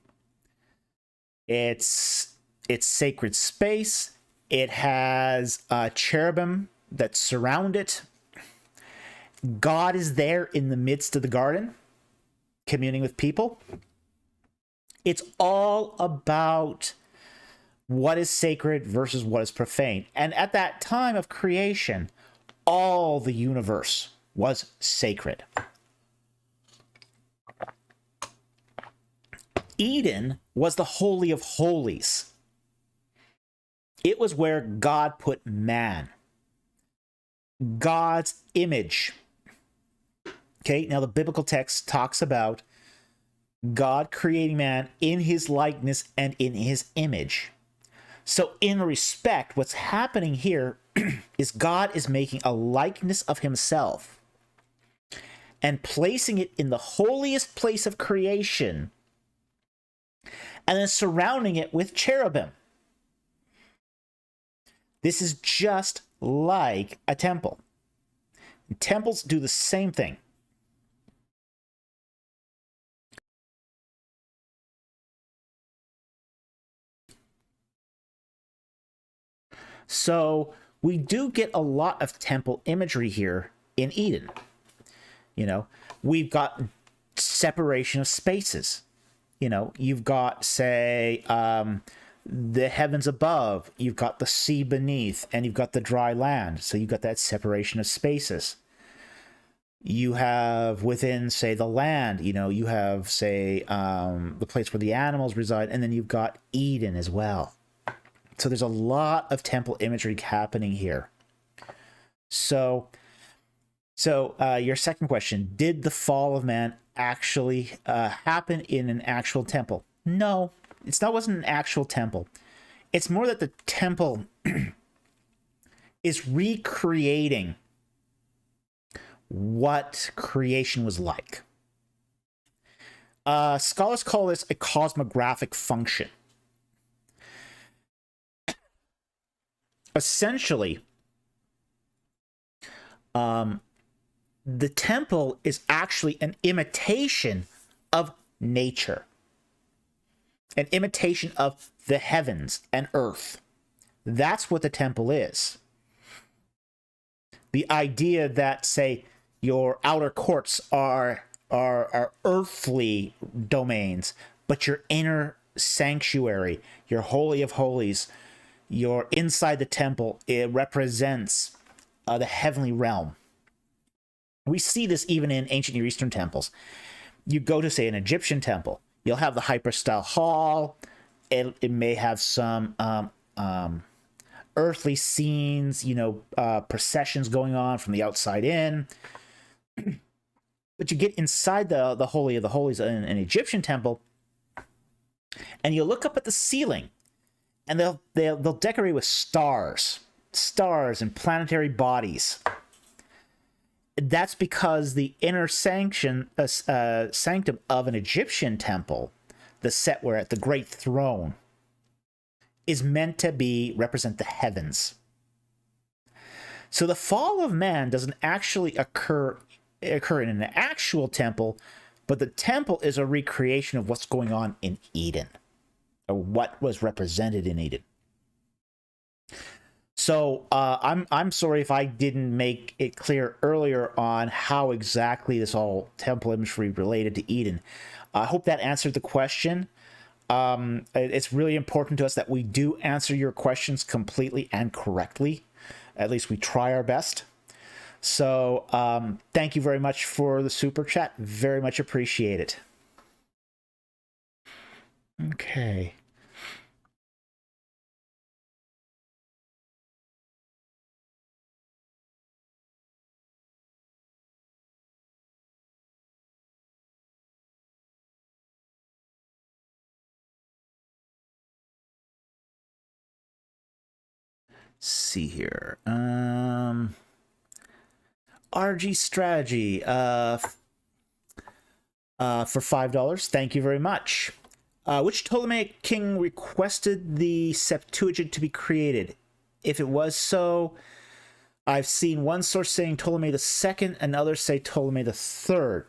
It's sacred space. It has cherubim that surround it. God is there in the midst of the garden, communing with people. It's all about what is sacred versus what is profane. And at that time of creation, all the universe was sacred. Eden was the Holy of Holies. It was where God put man. God's image. Okay, now the biblical text talks about God creating man in his likeness and in his image. So in respect, what's happening here is God is making a likeness of himself and placing it in the holiest place of creation and then surrounding it with cherubim. This is just like a temple. Temples do the same thing. So we do get a lot of temple imagery here in Eden. You know, we've got separation of spaces. You know, you've got, say, the heavens above, you've got the sea beneath, and you've got the dry land. So you've got that separation of spaces. You have within, say, the land, you know, you have, say, the place where the animals reside, and then you've got Eden as well. So there's a lot of temple imagery happening here. So your second question, did the fall of man actually happen in an actual temple? No, wasn't an actual temple. It's more that the temple is recreating what creation was like. Scholars call this a cosmographic function. essentially, the temple is actually an imitation of nature, an imitation of the heavens and earth. That's what the temple is. The idea that, say, your outer courts are earthly domains, but your inner sanctuary, your holy of holies, your inside the temple, it represents the heavenly realm. We see this even in ancient Near Eastern temples. You go to, say, an Egyptian temple, you'll have the hyperstyle hall. It may have some earthly scenes, processions going on from the outside in. But you get inside the Holy of the Holies in an Egyptian temple, and you look up at the ceiling, and they'll decorate with stars and planetary bodies. That's because the inner sanctum of an Egyptian temple, the set where at the great throne, is meant to represent the heavens. So the fall of man doesn't actually occur in an actual temple, but the temple is a recreation of what's going on in Eden, or what was represented in Eden. So I'm sorry if I didn't make it clear earlier on how exactly this all temple imagery related to Eden. I hope that answered the question. It's really important to us that we do answer your questions completely and correctly. At least we try our best. So thank you very much for the super chat. Very much appreciate it. Okay. See here. RG Strategy for $5. Thank you very much. Which Ptolemaic king requested the Septuagint to be created? If it was so, I've seen one source saying Ptolemy II and others say Ptolemy III.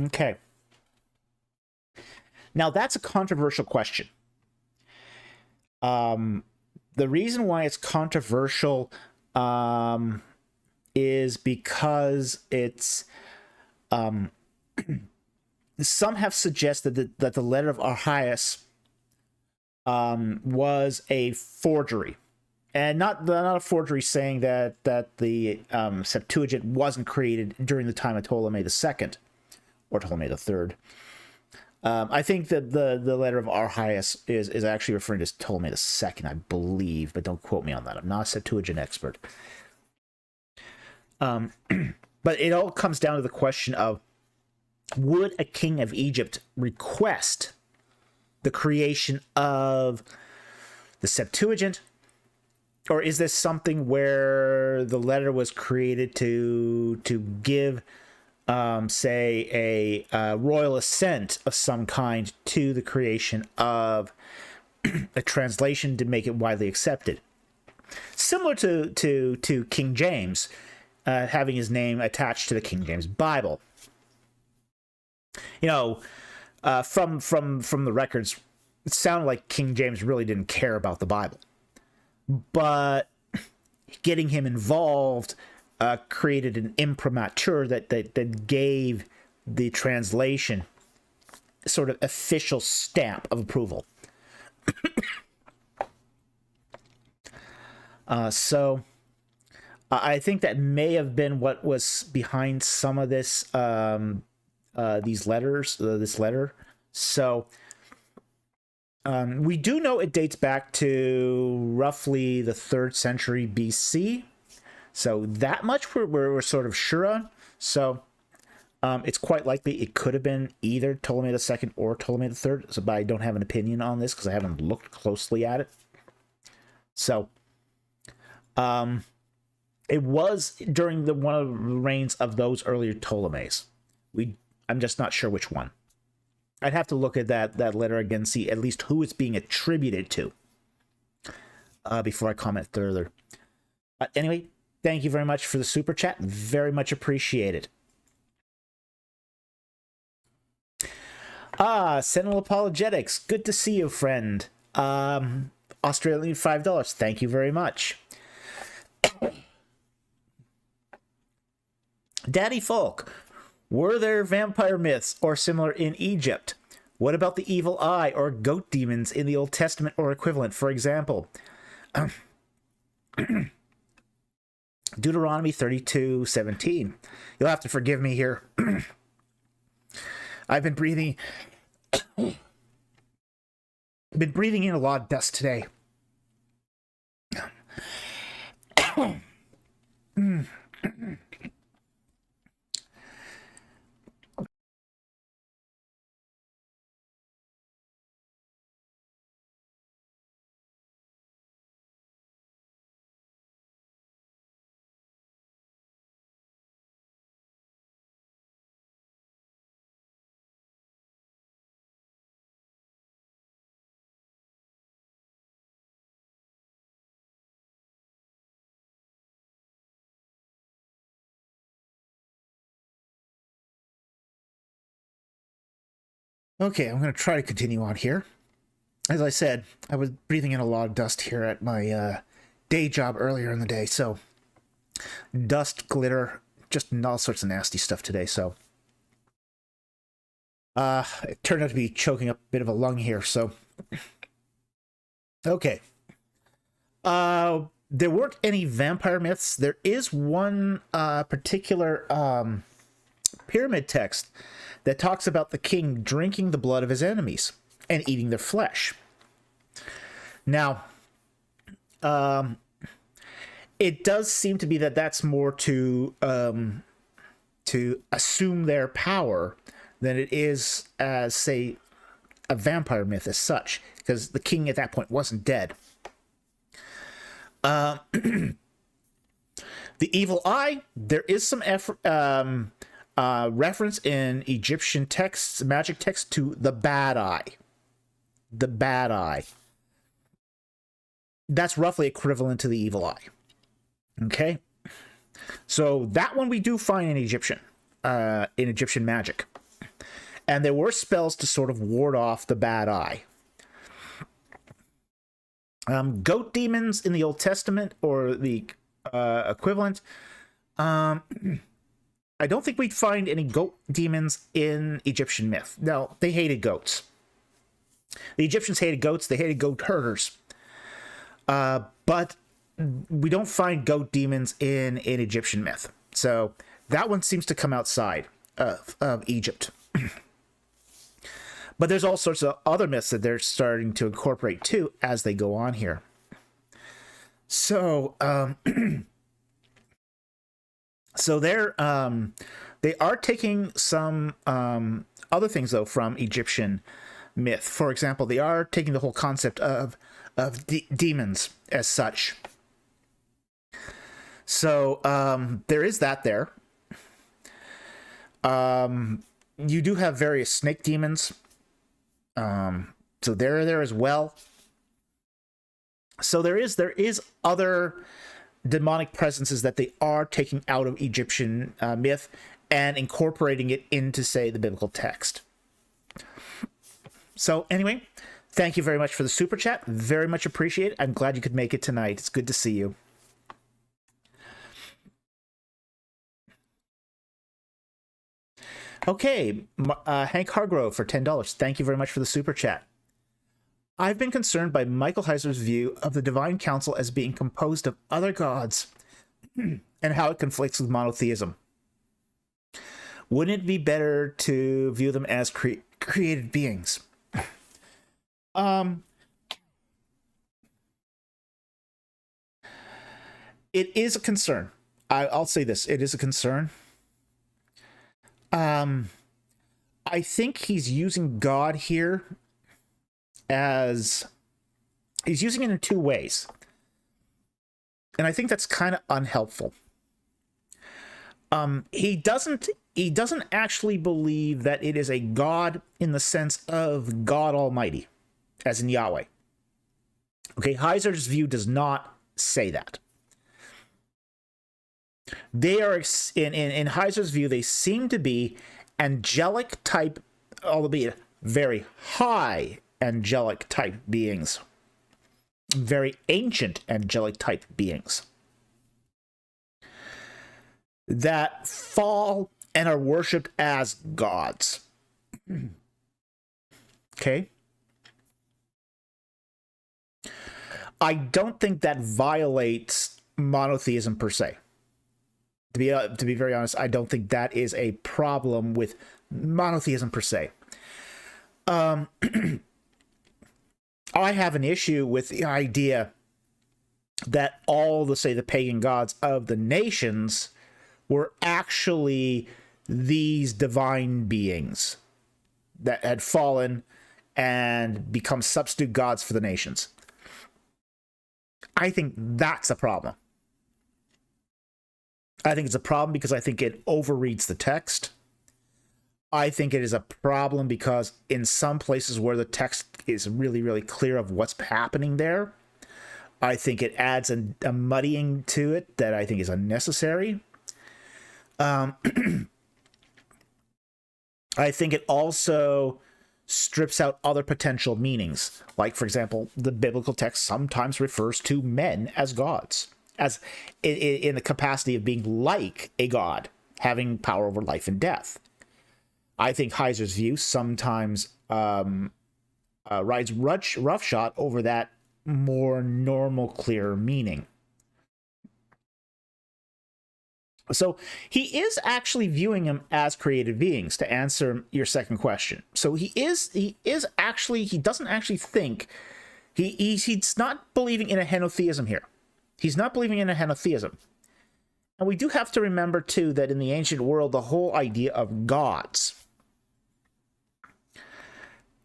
Okay. Now that's a controversial question. The reason why it's controversial is because it's some have suggested that the letter of Archias was a forgery, and not a forgery saying that the Septuagint wasn't created during the time of Ptolemy II or Ptolemy III. I think that the letter of Archias is actually referring to Ptolemy II, I believe, but don't quote me on that. I'm not a Septuagint expert. But it all comes down to the question of, would a king of Egypt request the creation of the Septuagint, or is this something where the letter was created to give say a royal assent of some kind to the creation of a translation to make it widely accepted, similar to King James having his name attached to the King James Bible? From the records, it sounded like King James really didn't care about the Bible, but getting him involved created an imprimatur that gave the translation sort of official stamp of approval. So I think that may have been what was behind some of this these letters, this letter. So we do know it dates back to roughly the 3rd century BC. So that much we're sort of sure on. So it's quite likely it could have been either Ptolemy II or Ptolemy III. So, but I don't have an opinion on this because I haven't looked closely at it. So it was during one of the reigns of those earlier Ptolemies. I'm just not sure which one. I'd have to look at that letter again, see at least who it's being attributed to. before I comment further. Anyway, thank you very much for the super chat. Very much appreciated. Sentinel Apologetics. Good to see you, friend. Australian $5. Thank you very much. Daddy Folk. Were there vampire myths or similar in Egypt? What about the evil eye or goat demons in the Old Testament or equivalent? For example, Deuteronomy 32:17. You'll have to forgive me here. I've been breathing in a lot of dust today. Okay, I'm going to try to continue on here. As I said, I was breathing in a lot of dust here at my day job earlier in the day, so dust, glitter, just all sorts of nasty stuff today, so it turned out to be choking up a bit of a lung here, so okay. There weren't any vampire myths. There is one particular pyramid text that talks about the king drinking the blood of his enemies and eating their flesh. Now, it does seem to be that that's more to assume their power than it is as, say, a vampire myth as such, because the king at that point wasn't dead. The evil eye, there is some reference in Egyptian texts, magic texts, to the bad eye. The bad eye. That's roughly equivalent to the evil eye. Okay? So that one we do find in Egyptian magic. And there were spells to sort of ward off the bad eye. Goat demons in the Old Testament, or the equivalent, I don't think we'd find any goat demons in Egyptian myth. No, they hated goats. The Egyptians hated goats. They hated goat herders. But we don't find goat demons in Egyptian myth. So that one seems to come outside of Egypt. But there's all sorts of other myths that they're starting to incorporate too as they go on here. So, so they are taking some other things though from Egyptian myth. For example, they are taking the whole concept of demons as such. So there is that there. You do have various snake demons. So they're there as well. So there is other demonic presences that they are taking out of Egyptian myth and incorporating it into, say, the biblical text. So anyway, thank you very much for the super chat. Very much appreciate it. I'm glad you could make it tonight. It's good to see you. Okay, Hank Hargrove for $10. Thank you very much for the super chat. I've been concerned by Michael Heiser's view of the divine council as being composed of other gods and how it conflicts with monotheism. Wouldn't it be better to view them as created beings? It is a concern. I'll say this. It is a concern. I think he's using God here as... He's using it in two ways. And I think that's kind of unhelpful. He doesn't actually believe that it is a God in the sense of God Almighty, as in Yahweh. Okay, Heiser's view does not say that. They are, in Heiser's view, they seem to be angelic type, albeit very high angelic type beings. Very ancient angelic type beings that fall and are worshipped as gods. Okay? I don't think that violates monotheism per se. To be very honest, I don't think that is a problem with monotheism per se. I have an issue with the idea that all the pagan gods of the nations were actually these divine beings that had fallen and become substitute gods for the nations. I think that's a problem. I think it's a problem because I think it overreads the text. I think it is a problem because in some places where the text is really, really clear of what's happening there, I think it adds a muddying to it that I think is unnecessary. I think it also strips out other potential meanings. Like, for example, the biblical text sometimes refers to men as gods, as in the capacity of being like a god, having power over life and death. I think Heiser's view sometimes rides roughshod over that more normal, clear meaning. So he is actually viewing them as created beings, to answer your second question. So he doesn't actually think, he's not believing in a henotheism here. He's not believing in a henotheism. And we do have to remember, too, that in the ancient world, the whole idea of gods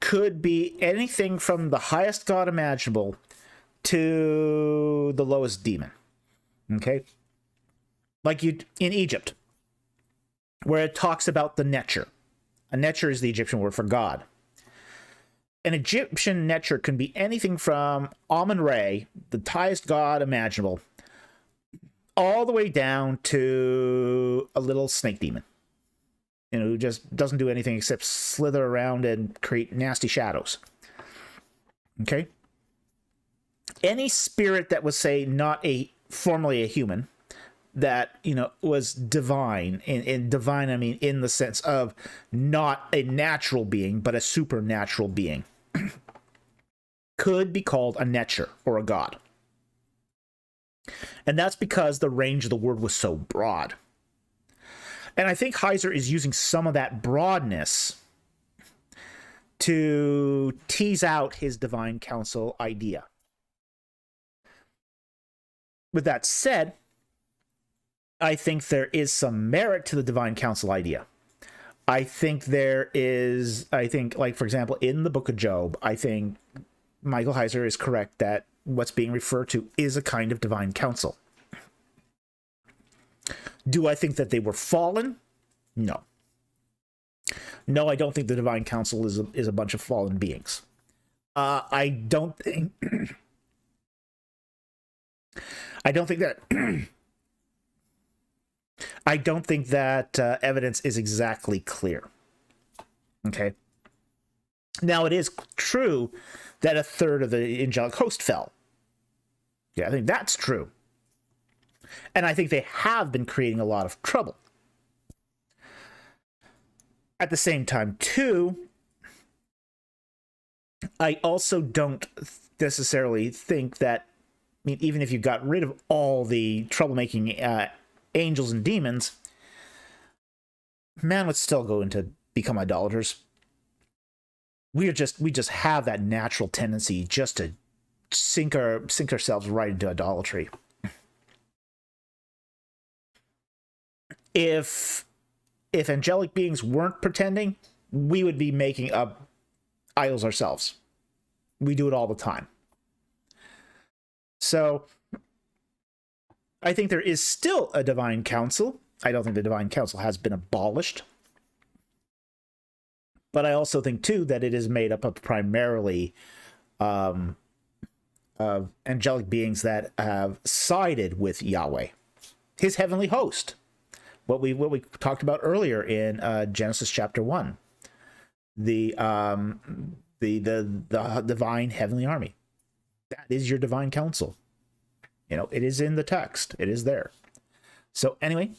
could be anything from the highest god imaginable to the lowest demon. Okay? Like in Egypt, where it talks about the Netcher. A Netcher is the Egyptian word for God. An Egyptian Netcher can be anything from Amun-Re, the highest god imaginable, all the way down to a little snake demon. You know, who just doesn't do anything except slither around and create nasty shadows. Okay? Any spirit that was, say, not formerly a human, that, you know, was divine, and divine, I mean, in the sense of not a natural being, but a supernatural being, could be called a Netcher, or a god. And that's because the range of the word was so broad. And I think Heiser is using some of that broadness to tease out his divine council idea. With that said, I think there is some merit to the divine council idea. I think, like, for example, in the book of Job, I think Michael Heiser is correct that what's being referred to is a kind of divine council. Do I think that they were fallen? No. No, I don't think the divine council is a bunch of fallen beings. I don't think that I don't think that evidence is exactly clear. Okay. Now, it is true that a third of the angelic host fell. Yeah, I think that's true. And I think they have been creating a lot of trouble. At the same time, too, I also don't necessarily think that, I mean, even if you got rid of all the troublemaking angels and demons, man would still go into become idolaters. We just have that natural tendency just to sink ourselves right into idolatry. If angelic beings weren't pretending, we would be making up idols ourselves. We do it all the time. So I think there is still a divine council. I don't think the divine council has been abolished. But I also think, too, that it is made up of primarily angelic beings that have sided with Yahweh, his heavenly host. What we talked about earlier in Genesis chapter 1, the divine heavenly army. That is your divine council. You know, it is in the text. It is there. So anyway,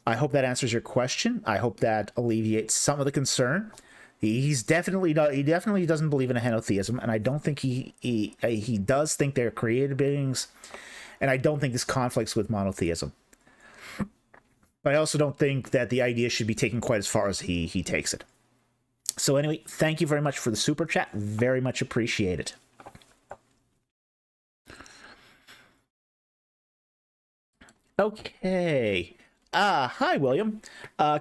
I hope that answers your question. I hope that alleviates some of the concern. He definitely doesn't believe in a henotheism, and I don't think he does think they're created beings, and I don't think this conflicts with monotheism. But I also don't think that the idea should be taken quite as far as he takes it. So anyway, thank you very much for the super chat. Very much appreciate it. Okay. Hi, William.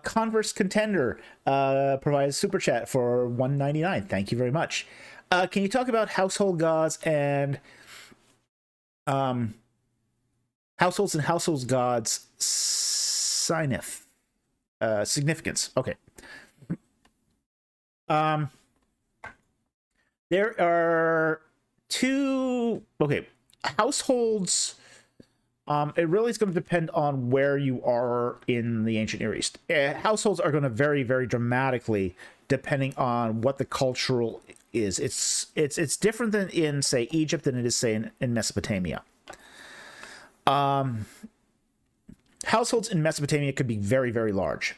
Converse Contender provides super chat for $1.99. Thank you very much. Can you talk about household gods and households and household gods significance? Okay. There are two. Okay, households. It really is going to depend on where you are in the ancient Near East. Households are going to vary very dramatically depending on what the cultural is. It's different than in, say, Egypt than it is, say, in Mesopotamia. Households in Mesopotamia could be very, very large.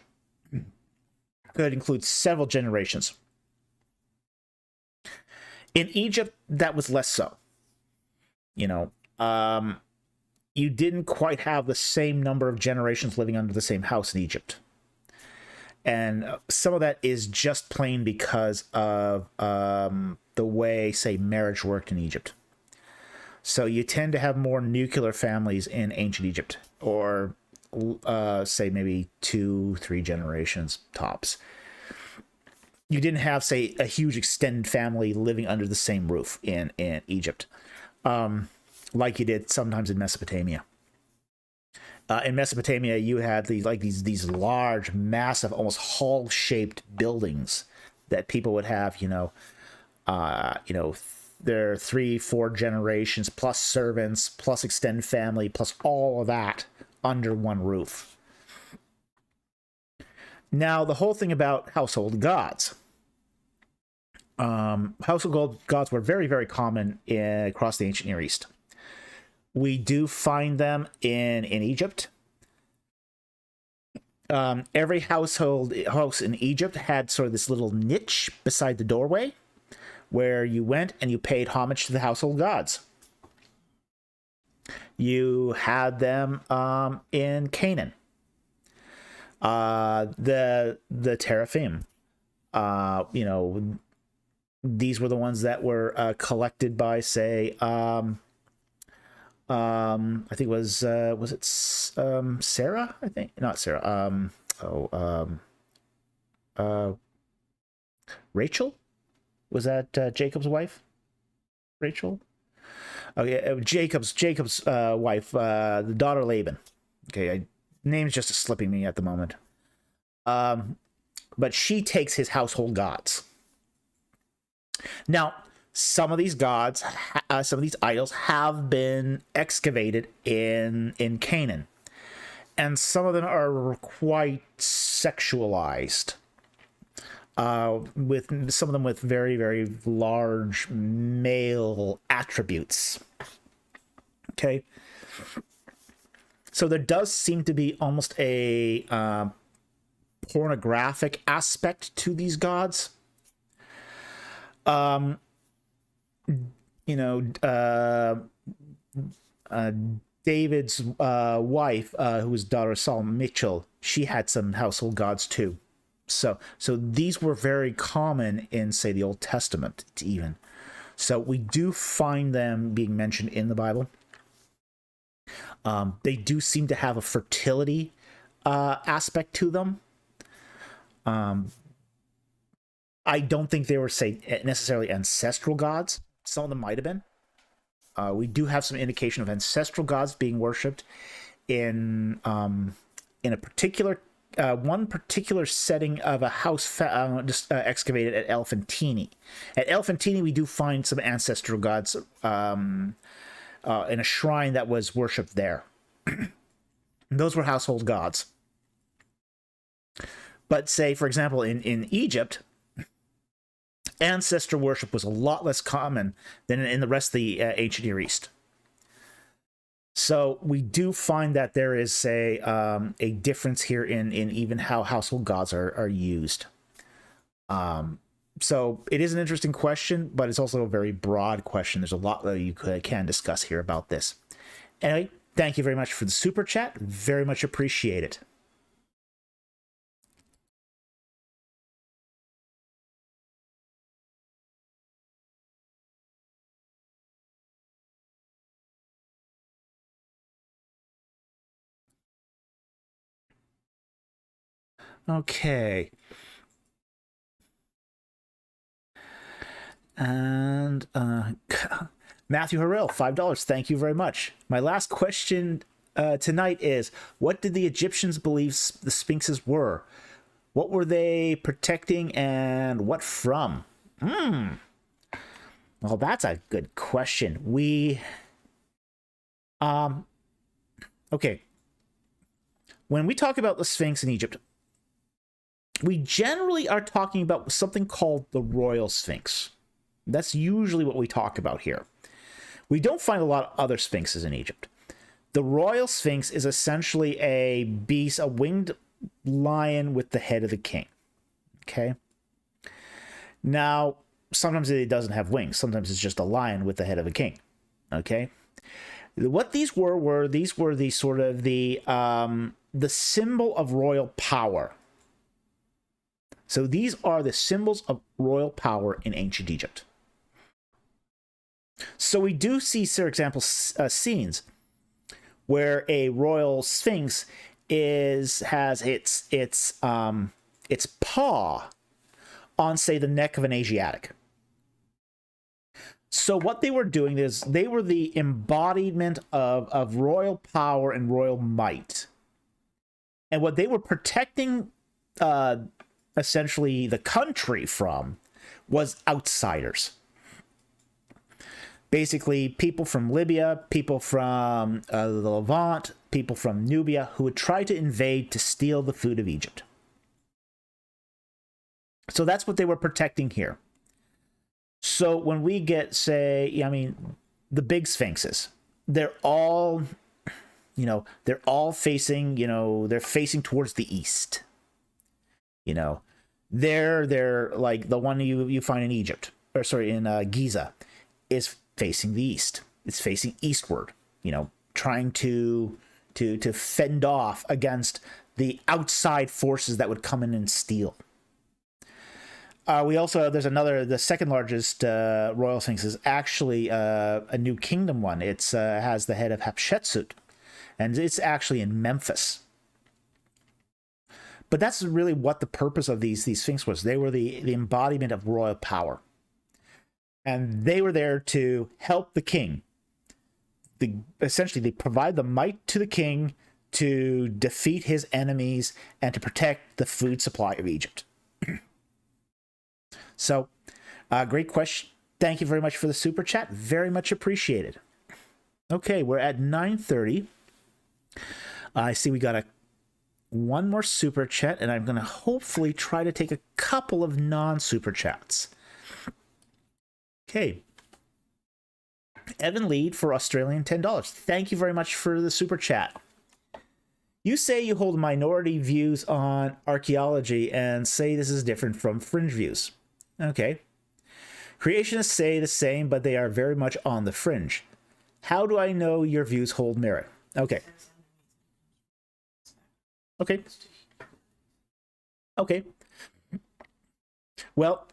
Could include several generations. In Egypt, that was less so. You know, you didn't quite have the same number of generations living under the same house in Egypt. And some of that is just plain because of the way, say, marriage worked in Egypt. So you tend to have more nuclear families in ancient Egypt, or say maybe 2-3 generations tops. You didn't have, say, a huge extended family living under the same roof in Egypt. Like you did sometimes in Mesopotamia. In Mesopotamia, you had these large, massive, almost hall-shaped buildings that people would have. Their 3-4 generations plus servants plus extended family plus all of that under one roof. Now, the whole thing about household gods. Household gods were very, very common across the ancient Near East. We do find them in Egypt. Every house in Egypt had sort of this little niche beside the doorway where you went and you paid homage to the household gods. You had them in Canaan. The teraphim. These were the ones that were collected by, say, I think it was it Sarah? I think not Sarah. Rachel? Was that Jacob's wife? Rachel? Okay, Jacob's wife, the daughter of Laban. Okay, name's just slipping me at the moment. But she takes his household gods. Now, some of these gods, some of these idols have been excavated in Canaan. And some of them are quite sexualized. With some of them with very, very large male attributes. Okay. So there does seem to be almost a pornographic aspect to these gods. David's wife, who was daughter of Saul, Mitchell, she had some household gods too. So these were very common in, say, the Old Testament even. So we do find them being mentioned in the Bible. They do seem to have a fertility aspect to them. I don't think they were, say, necessarily ancestral gods. Some of them might have been. We do have some indication of ancestral gods being worshipped in a particular one particular setting of a house excavated at Elephantine. At Elephantine, we do find some ancestral gods in a shrine that was worshipped there. Those were household gods. But say, for example, in Egypt, ancestor worship was a lot less common than in the rest of the ancient Near East. So we do find that there is a difference here in even how household gods are used. So it is an interesting question, but it's also a very broad question. There's a lot that you can discuss here about this. Anyway, thank you very much for the super chat. Very much appreciate it. Okay. And Matthew Harrell, $5. Thank you very much. My last question tonight is, what did the Egyptians believe the Sphinxes were? What were they protecting and what from? Well, that's a good question. Okay. When we talk about the Sphinx in Egypt, we generally are talking about something called the Royal Sphinx. That's usually what we talk about here. We don't find a lot of other sphinxes in Egypt. The Royal Sphinx is essentially a beast, a winged lion with the head of the king. Okay? Now, sometimes it doesn't have wings. Sometimes it's just a lion with the head of a king. Okay? What these were the sort of the symbol of royal power. So these are the symbols of royal power in ancient Egypt. So we do see, for example, scenes where a royal sphinx has its paw on, say, the neck of an Asiatic. So what they were doing is they were the embodiment of royal power and royal might. And what they were protecting essentially the country from was outsiders. Basically, people from Libya, people from the Levant, people from Nubia who would try to invade to steal the food of Egypt. So that's what they were protecting here. So when we get, say, I mean, the big sphinxes, they're all facing, they're facing towards the east. They're like the one you find in Egypt, or sorry, in Giza, is facing the east. It's facing eastward, trying to fend off against the outside forces that would come in and steal. We also, the second largest royal sphinx is actually a New Kingdom one. It's has the head of Hatshepsut, and it's actually in Memphis. But that's really what the purpose of these sphinx was. They were the embodiment of royal power. And they were there to help the king. Essentially, they provide the might to the king to defeat his enemies and to protect the food supply of Egypt. So, great question. Thank you very much for the super chat. Very much appreciated. Okay, we're at 9:30. I see we got one more super chat, and I'm going to hopefully try to take a couple of non-super chats. Okay. Evan Lead for Australian $10. Thank you very much for the super chat. You say you hold minority views on archaeology and say this is different from fringe views. Okay. Creationists say the same, but they are very much on the fringe. How do I know your views hold merit? Okay. Okay. Okay. Well,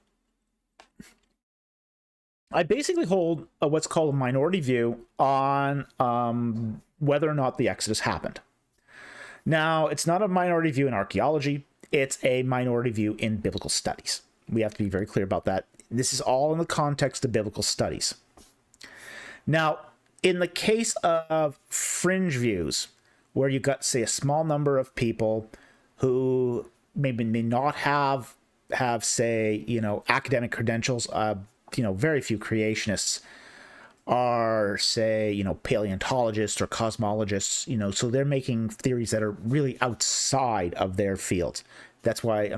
I basically hold what's called a minority view on whether or not the Exodus happened. Now, it's not a minority view in archaeology. It's a minority view in biblical studies. We have to be very clear about that. This is all in the context of biblical studies. Now, in the case of fringe views, where you've got, say, a small number of people who may not have say, academic credentials, very few creationists are, say, paleontologists or cosmologists, so they're making theories that are really outside of their fields. That's why,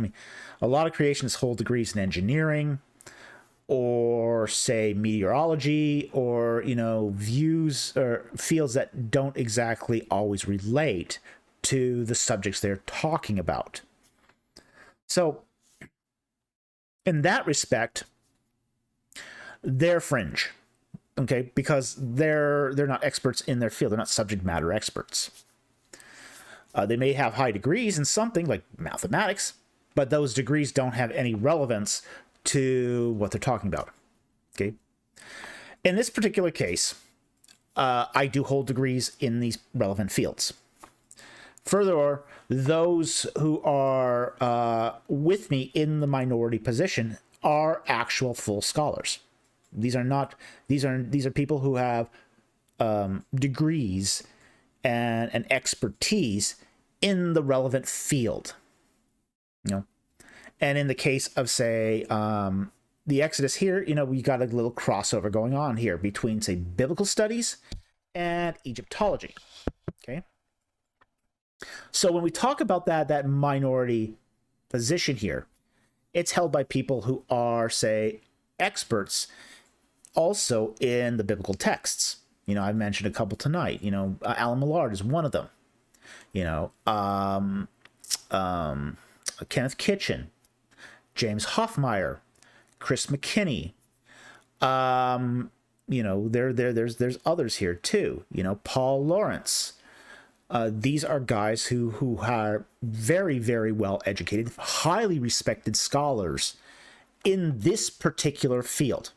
a lot of creationists hold degrees in engineering or, say, meteorology or, views or fields that don't exactly always relate to the subjects they're talking about. So, in that respect, they're fringe. Okay, because they're not experts in their field. They're not subject matter experts. They may have high degrees in something like mathematics, but those degrees don't have any relevance to what they're talking about. Okay. In this particular case, I do hold degrees in these relevant fields. Furthermore, those who are with me in the minority position are actual full scholars. These are people who have degrees and expertise in the relevant field. And in the case of, say, the Exodus here, we got a little crossover going on here between, say, biblical studies and Egyptology. Okay. So when we talk about that minority position here, it's held by people who are, say, experts also in the biblical texts. I've mentioned a couple tonight. Alan Millard is one of them. Kenneth Kitchen, James Hoffmeyer, Chris McKinney. There's others here too. Paul Lawrence. These are guys who are very, very well educated, highly respected scholars in this particular field.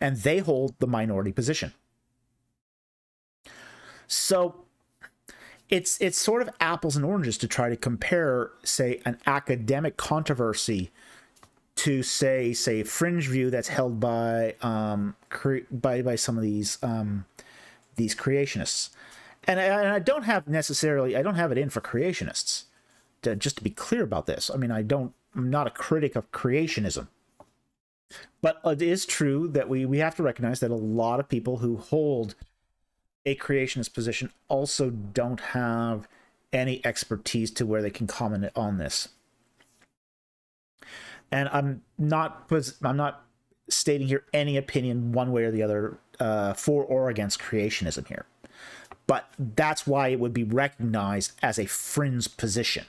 And they hold the minority position. So it's sort of apples and oranges to try to compare, say, an academic controversy to say fringe view that's held by some of these creationists. And I don't have it in for creationists. Just to be clear about this, I'm not a critic of creationism. But it is true that we have to recognize that a lot of people who hold a creationist position also don't have any expertise to where they can comment on this. And I'm not stating here any opinion one way or the other for or against creationism here. But that's why it would be recognized as a fringe position,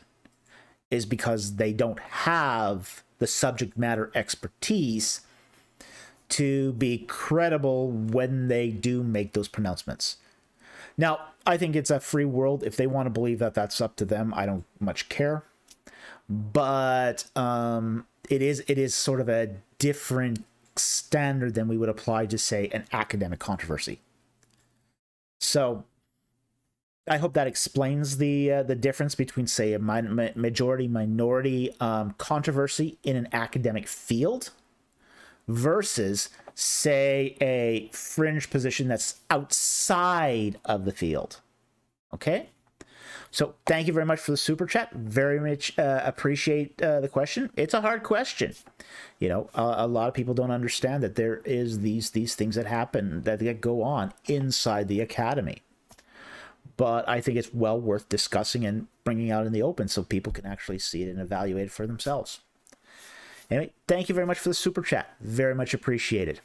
is because they don't have the subject matter expertise to be credible when they do make those pronouncements. Now, I think it's a free world. If they want to believe that, that's up to them. I don't much care. But it is sort of a different standard than we would apply to, say, an academic controversy. So I hope that explains the difference between, say, a majority-minority controversy in an academic field versus, say, a fringe position that's outside of the field. Okay? So thank you very much for the super chat. Very much appreciate the question. It's a hard question. A lot of people don't understand that there is these things that happen, that go on inside the academy. But I think it's well worth discussing and bringing out in the open so people can actually see it and evaluate it for themselves. Anyway, thank you very much for the super chat. Very much appreciated.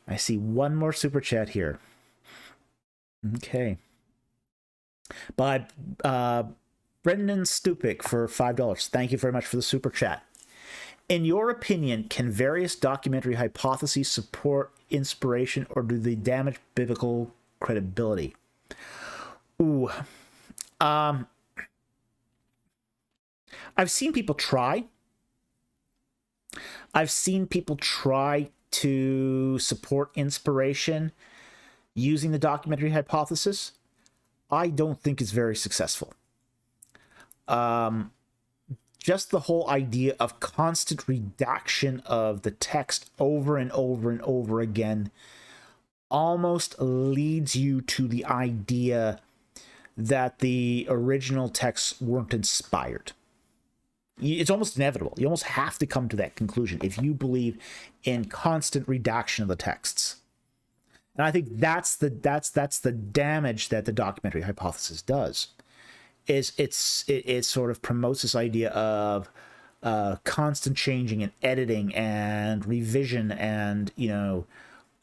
I see one more super chat here. Okay. By Brendan Stupik for $5. Thank you very much for the super chat. In your opinion, can various documentary hypotheses support inspiration, or do they damage biblical credibility? Ooh. I've seen people try. I've seen people try to support inspiration using the documentary hypothesis. I don't think it's very successful. Just the whole idea of constant redaction of the text over and over and over again almost leads you to the idea that the original texts weren't inspired. It's almost inevitable. You almost have to come to that conclusion if you believe in constant redaction of the texts. And I think that's the damage that the documentary hypothesis does. It sort of promotes this idea of constant changing and editing and revision and, you know,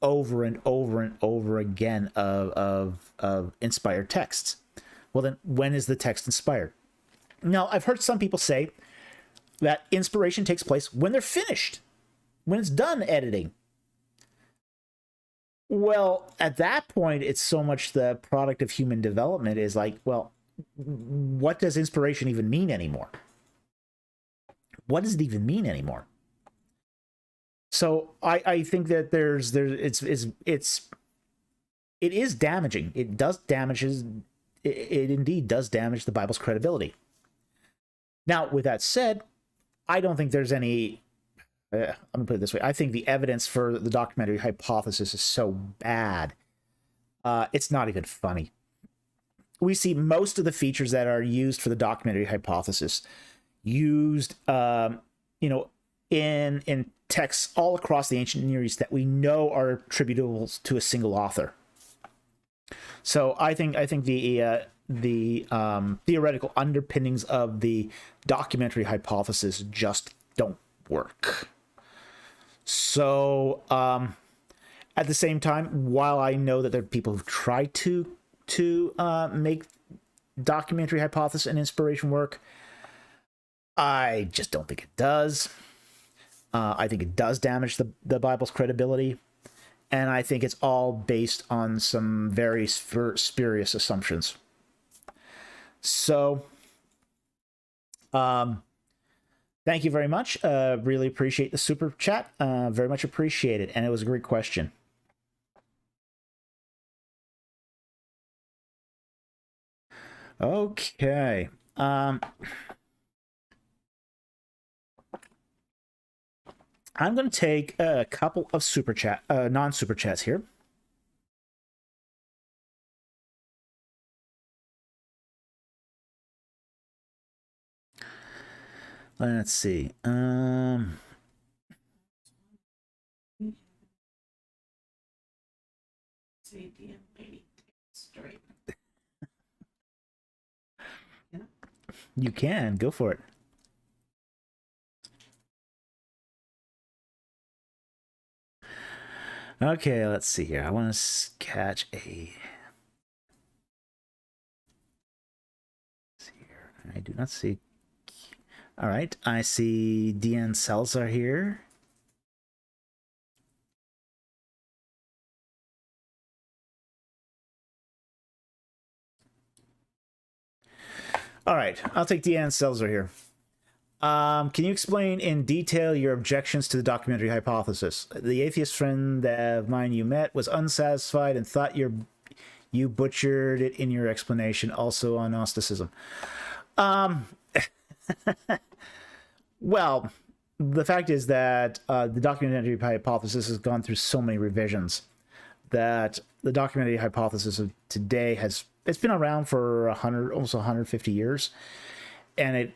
over and over and over again of inspired texts. Well, then when is the text inspired? Now, I've heard some people say that inspiration takes place when they're finished, when it's done editing. Well, at that point, it's so much the product of human development is like, well, what does inspiration even mean anymore? What does it even mean anymore? So I think that it is damaging. It does damages. It indeed does damage the Bible's credibility. Now, with that said, I don't think there's any. I'm gonna put it this way. I think the evidence for the documentary hypothesis is so bad, it's not even funny. We see most of the features that are used for the documentary hypothesis used, you know, in texts all across the ancient Near East that we know are attributable to a single author. So I think the theoretical underpinnings of the documentary hypothesis just don't work. So at the same time, while I know that there are people who've tried to make documentary hypothesis and inspiration work, I just don't think it does. I think it does damage the Bible's credibility, and I think it's all based on some very spurious assumptions. So, thank you very much. Really appreciate the super chat. Very much appreciate it, and it was a great question. Okay. I'm going to take a couple of non-super chats here. Let's see. You can go for it. Okay, let's see here. I want to catch a. Let's see here. I do not see. All right, I see DN Salazar here. All right, I'll take DN Salazar here. Can you explain in detail your objections to the documentary hypothesis? The atheist friend of mine you met was unsatisfied and thought you butchered it in your explanation, also on Gnosticism. Well, the fact is that the documentary hypothesis has gone through so many revisions that the documentary hypothesis of today it's been around for almost 150 years, and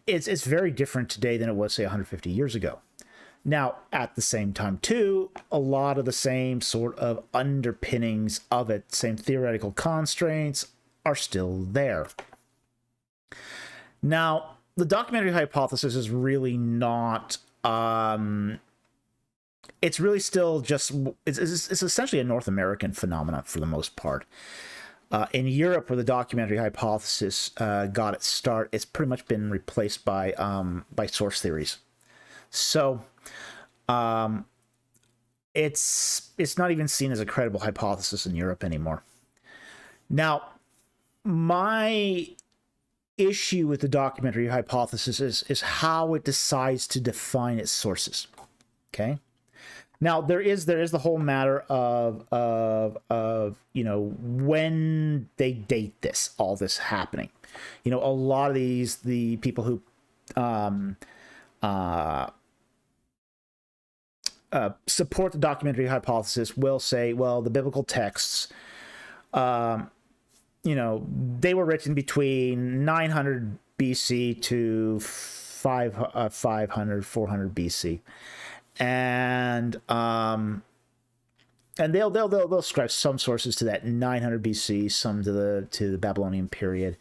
it's very different today than it was, say, 150 years ago. Now, at the same time, too, a lot of the same sort of underpinnings of it, same theoretical constraints, are still there. Now, the documentary hypothesis is really not. It's really still just. It's essentially a North American phenomenon for the most part. In Europe, where the documentary hypothesis got its start, it's pretty much been replaced by source theories. So, it's not even seen as a credible hypothesis in Europe anymore. Now, my issue with the documentary hypothesis is how it decides to define its sources. Okay. Now there is the whole matter of you know, when they date all this happening. You know, a lot of the people who support the documentary hypothesis will say, well, the biblical texts, you know, they were written between 900 BC to 500, 400 BC. And and they'll ascribe some sources to that 900 BC, some to the Babylonian period.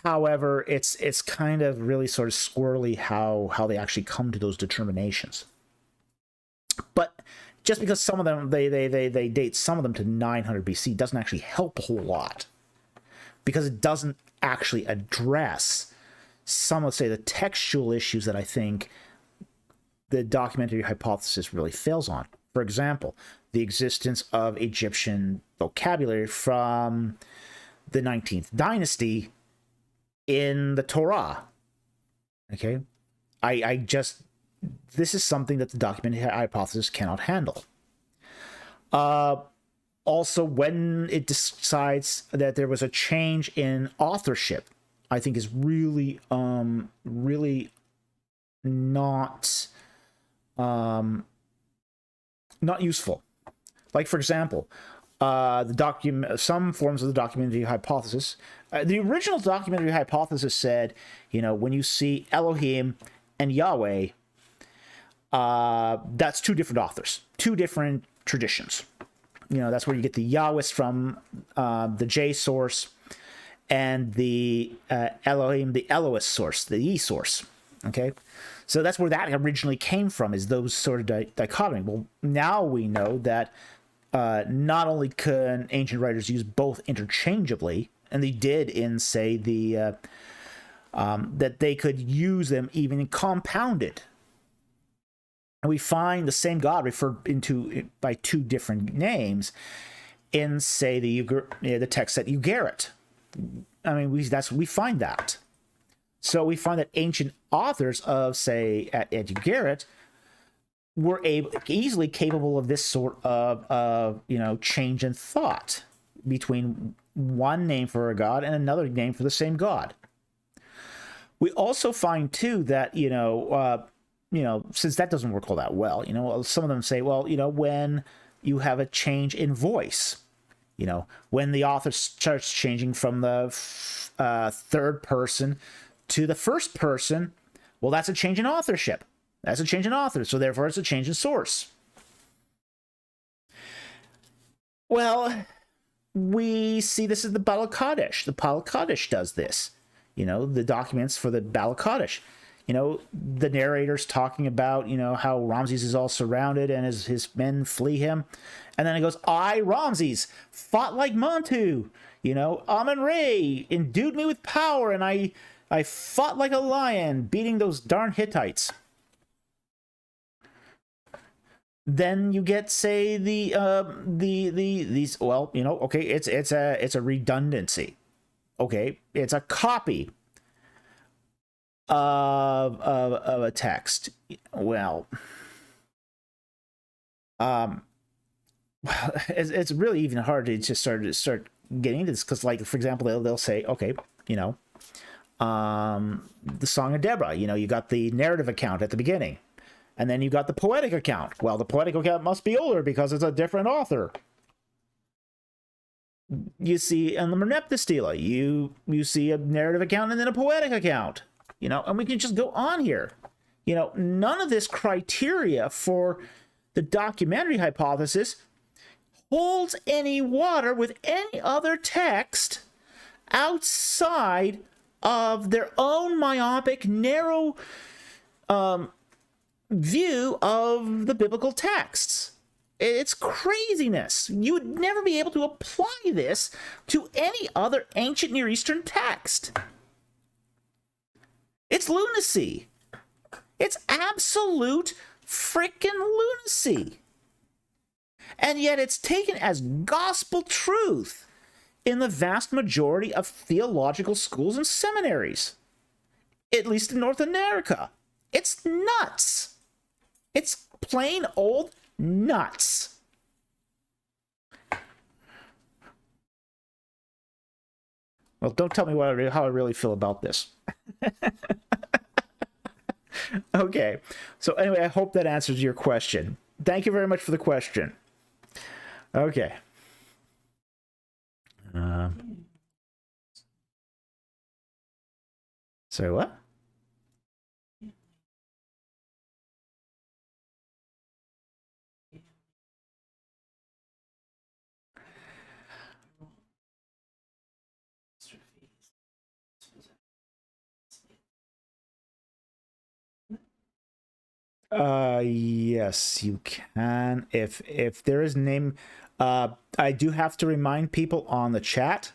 However, it's kind of really sort of squirrely how they actually come to those determinations. But just because some of them they date some of them to 900 BC doesn't actually help a whole lot, because it doesn't actually address some, let's say, the textual issues that I think the documentary hypothesis really fails on. For example, the existence of Egyptian vocabulary from the 19th dynasty in the Torah. Okay, I just, this is something that the documentary hypothesis cannot handle. Also, when it decides that there was a change in authorship, I think is really really not useful. Like, for example, some forms of the documentary hypothesis. The original documentary hypothesis said, when you see Elohim and Yahweh, that's two different authors, two different traditions. That's where you get the Yahwist from the J source, and the Elohim, the Elohist source, the E source. Okay, so that's where that originally came from, is those sort of dichotomy. Well, now we know that not only can ancient writers use both interchangeably, and they did in, say, that they could use them even compounded. And we find the same God referred into by two different names in, say, the text at Ugarit. I mean, we find that. So we find that ancient authors of, say, at Ugarit were easily capable of this sort of change in thought between one name for a god and another name for the same god. We also find too that since that doesn't work all that well, some of them say, well, when you have a change in voice, when the author starts changing from the third person to the first person, well, that's a change in authorship. That's a change in author, so therefore it's a change in source. Well, we see this in the Bal Kodesh. The Bal Kodesh does this. The documents for the Bal Kodesh. The narrator's talking about, how Ramses is all surrounded and his men flee him. And then it goes, I, Ramses, fought like Montu. Amun-Re endued me with power, and I fought like a lion, beating those darn Hittites. Then you get, say, these, well, okay, it's a redundancy. Okay, it's a copy of a text. Well, it's really even hard to just start getting into this, because, like, for example, they'll say, okay, the Song of Deborah, you got the narrative account at the beginning, and then you got the poetic account. Well, the poetic account must be older because it's a different author. You see, in the Merneptah Stela, you see a narrative account and then a poetic account. And we can just go on here. None of this criteria for the documentary hypothesis holds any water with any other text outside of their own myopic, narrow view of the biblical texts. It's craziness. You would never be able to apply this to any other ancient Near Eastern text. It's lunacy. It's absolute freaking lunacy. And yet it's taken as gospel truth in the vast majority of theological schools and seminaries, at least in North America. It's nuts. It's plain old nuts. Well, don't tell me how I really feel about this. Okay, so anyway, I hope that answers your question. Thank you very much for the question. Okay. Sorry, what? Yes, you can. If there is name, I do have to remind people on the chat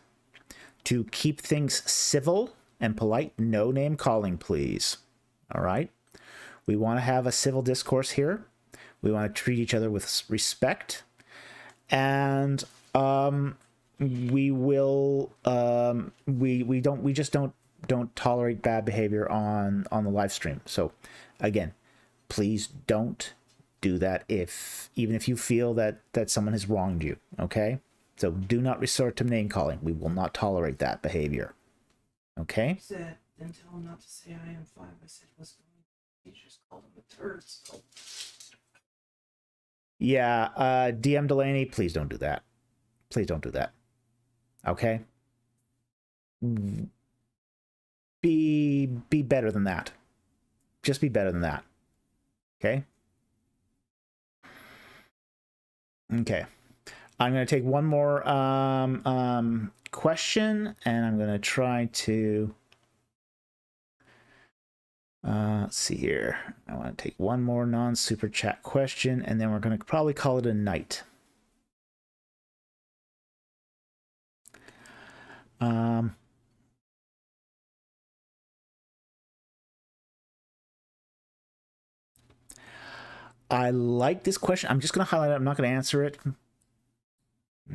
to keep things civil and polite. No name calling, please. All right. We want to have a civil discourse here. We want to treat each other with respect, and we will we just don't tolerate bad behavior on the live stream. So again, please don't do that even if you feel that someone has wronged you. Okay, so do not resort to name calling. We will not tolerate that behavior. Okay. Said, then tell him not to say I am 5. I said what's going on. Teachers called him a turd. So. Yeah, DM Delaney, please don't do that. Please don't do that. Okay. Be better than that. Just be better than that. Okay. Okay. I'm going to take one more question, and I'm going to try to let's see here. I want to take one more non-super chat question, and then we're going to probably call it a night. I like this question. I'm just going to highlight it. I'm not going to answer it.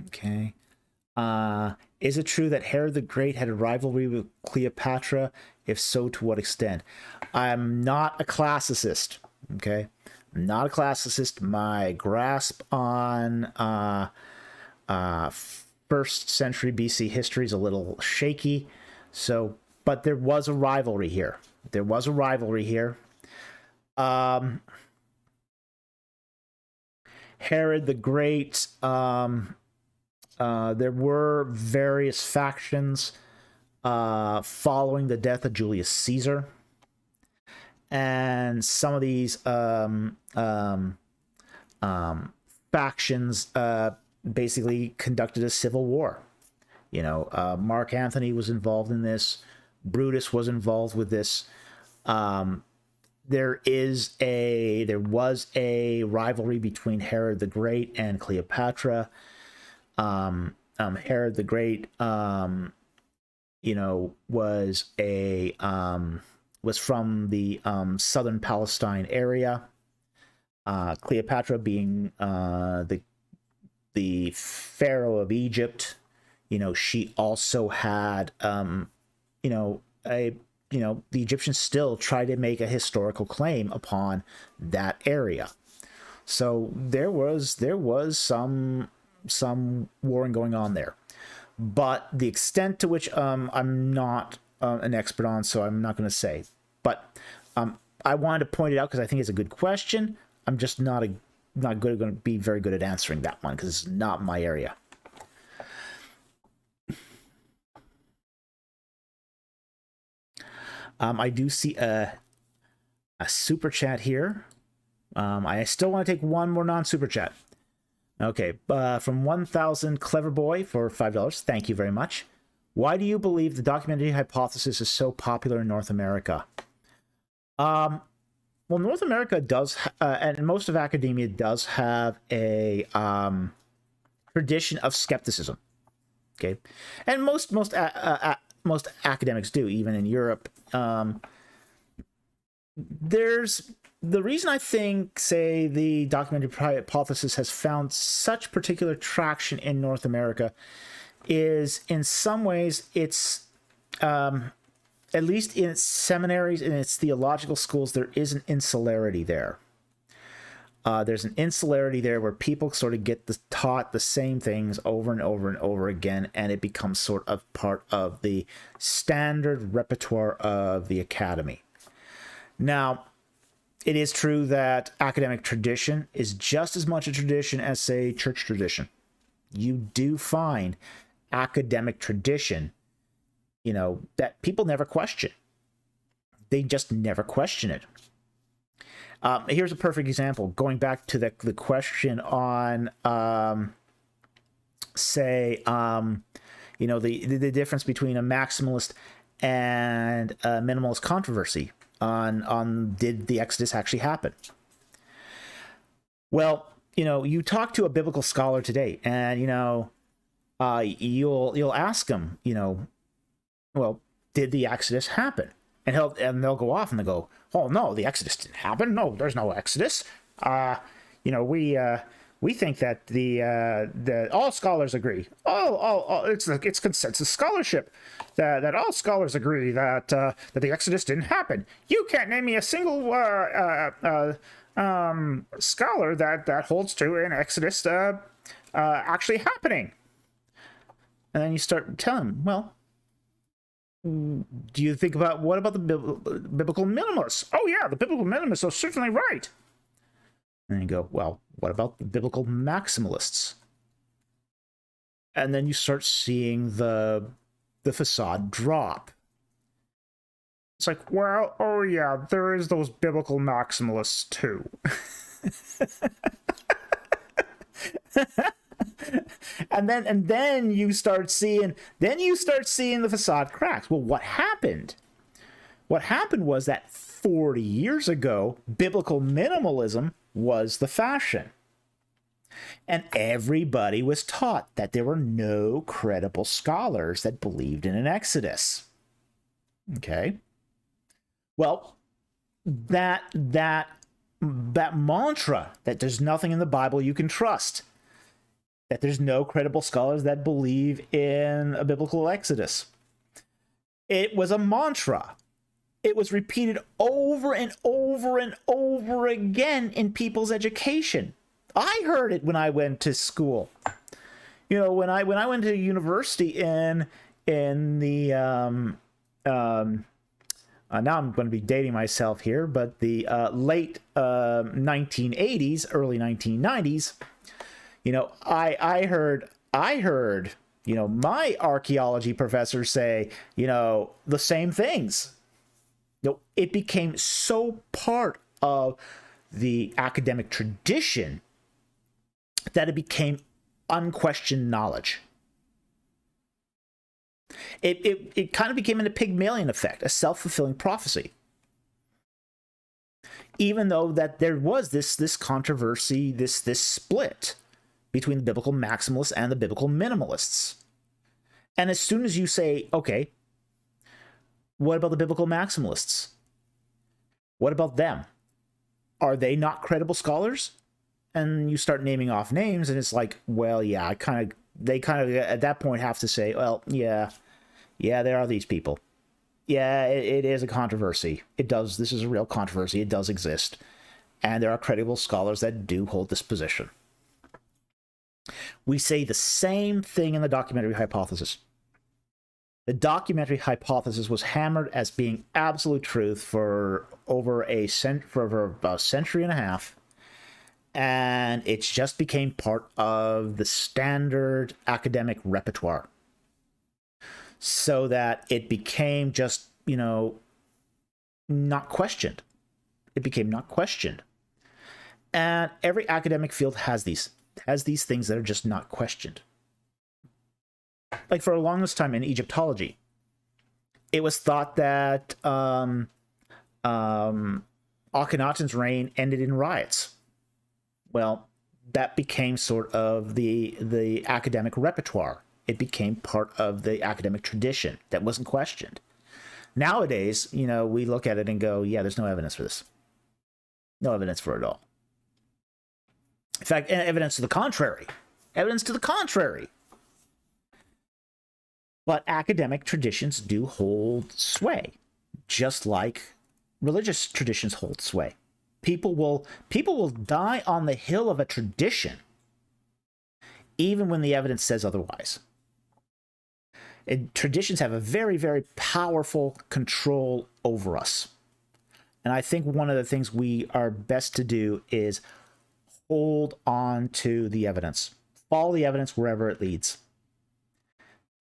Okay. Is it true that Herod the Great had a rivalry with Cleopatra? If so, to what extent? I'm not a classicist. Okay. I'm not a classicist. My grasp on 1st century BC history is a little shaky. So, but there was a rivalry here. There was a rivalry here. Herod the Great, there were various factions following the death of Julius Caesar, and some of these factions basically conducted a civil war. You know, Mark Antony was involved in this. Brutus was involved with this. There was a rivalry between Herod the Great and Cleopatra. Herod the Great, was from the southern Palestine area. Cleopatra being the pharaoh of Egypt, she also had the Egyptians still try to make a historical claim upon that area. So there was some warring going on there, but the extent to which I'm not an expert on, so I'm not going to say. But I wanted to point it out because I think it's a good question. I'm just not going to be very good at answering that one because it's not my area. I do see a super chat here. I still want to take one more non-super chat. Okay, from 1000 Clever Boy for $5. Thank you very much. Why do you believe the documentary hypothesis is so popular in North America? Well, North America does, and most of academia does have a tradition of skepticism. Okay, and most academics do, even in Europe. There's the reason I think, say, the documentary hypothesis has found such particular traction in North America is, in some ways, it's at least in its seminaries, in its theological schools, there is an insularity there. There's an insularity there where people sort of get taught the same things over and over and over again, and it becomes sort of part of the standard repertoire of the academy. Now, it is true that academic tradition is just as much a tradition as, say, church tradition. You do find academic tradition, that people never question. They just never question it. Here's a perfect example. Going back to the question on, say, the difference between a maximalist and a minimalist controversy on did the Exodus actually happen? Well, you talk to a biblical scholar today, and you'll ask them, well, did the Exodus happen? And they'll go off and they go, oh no, the Exodus didn't happen. No, there's no Exodus. We think that the all scholars agree. It's consensus scholarship that all scholars agree that the Exodus didn't happen. You can't name me a single scholar that holds to an Exodus actually happening. And then you start telling them, well, do you think about, what about the biblical minimalists? Oh yeah, the biblical minimalists are certainly right. And you go, well, what about the biblical maximalists? And then you start seeing the facade drop. It's like, well, oh yeah, there is those biblical maximalists too. and then you start seeing the facade cracks. Well, what happened? What happened was that 40 years ago, biblical minimalism was the fashion. And everybody was taught that there were no credible scholars that believed in an Exodus. Okay? Well, that mantra that there's nothing in the Bible you can trust, that there's no credible scholars that believe in a biblical Exodus, it was a mantra. It was repeated over and over and over again in people's education. I heard it when I went to school. When I went to university in the now I'm going to be dating myself here, but the late 1980s, early 1990s, I heard my archaeology professor say, the same things. It became so part of the academic tradition that it became unquestioned knowledge. It kind of became a Pygmalion effect, a self-fulfilling prophecy. Even though that there was this controversy, this split between the biblical maximalists and the biblical minimalists. And as soon as you say, okay, what about the biblical maximalists? What about them? Are they not credible scholars? And you start naming off names, and it's like, well, yeah, they at that point have to say, well, yeah, there are these people. Yeah, it is a controversy. This is a real controversy. It does exist. And there are credible scholars that do hold this position. We say the same thing in the documentary hypothesis. The documentary hypothesis was hammered as being absolute truth for over about a century and a half, and it just became part of the standard academic repertoire, so that it became just, not questioned. It became not questioned. And every academic field has these things that are just not questioned. Like for the longest time in Egyptology, it was thought that Akhenaten's reign ended in riots. Well, that became sort of the academic repertoire. It became part of the academic tradition that wasn't questioned. Nowadays, we look at it and go, yeah, there's no evidence for this. No evidence for it all. In fact, evidence to the contrary. Evidence to the contrary. But academic traditions do hold sway, just like religious traditions hold sway. People will die on the hill of a tradition, even when the evidence says otherwise. Traditions have a very, very powerful control over us. And I think one of the things we are best to do is hold on to the evidence. Follow the evidence wherever it leads.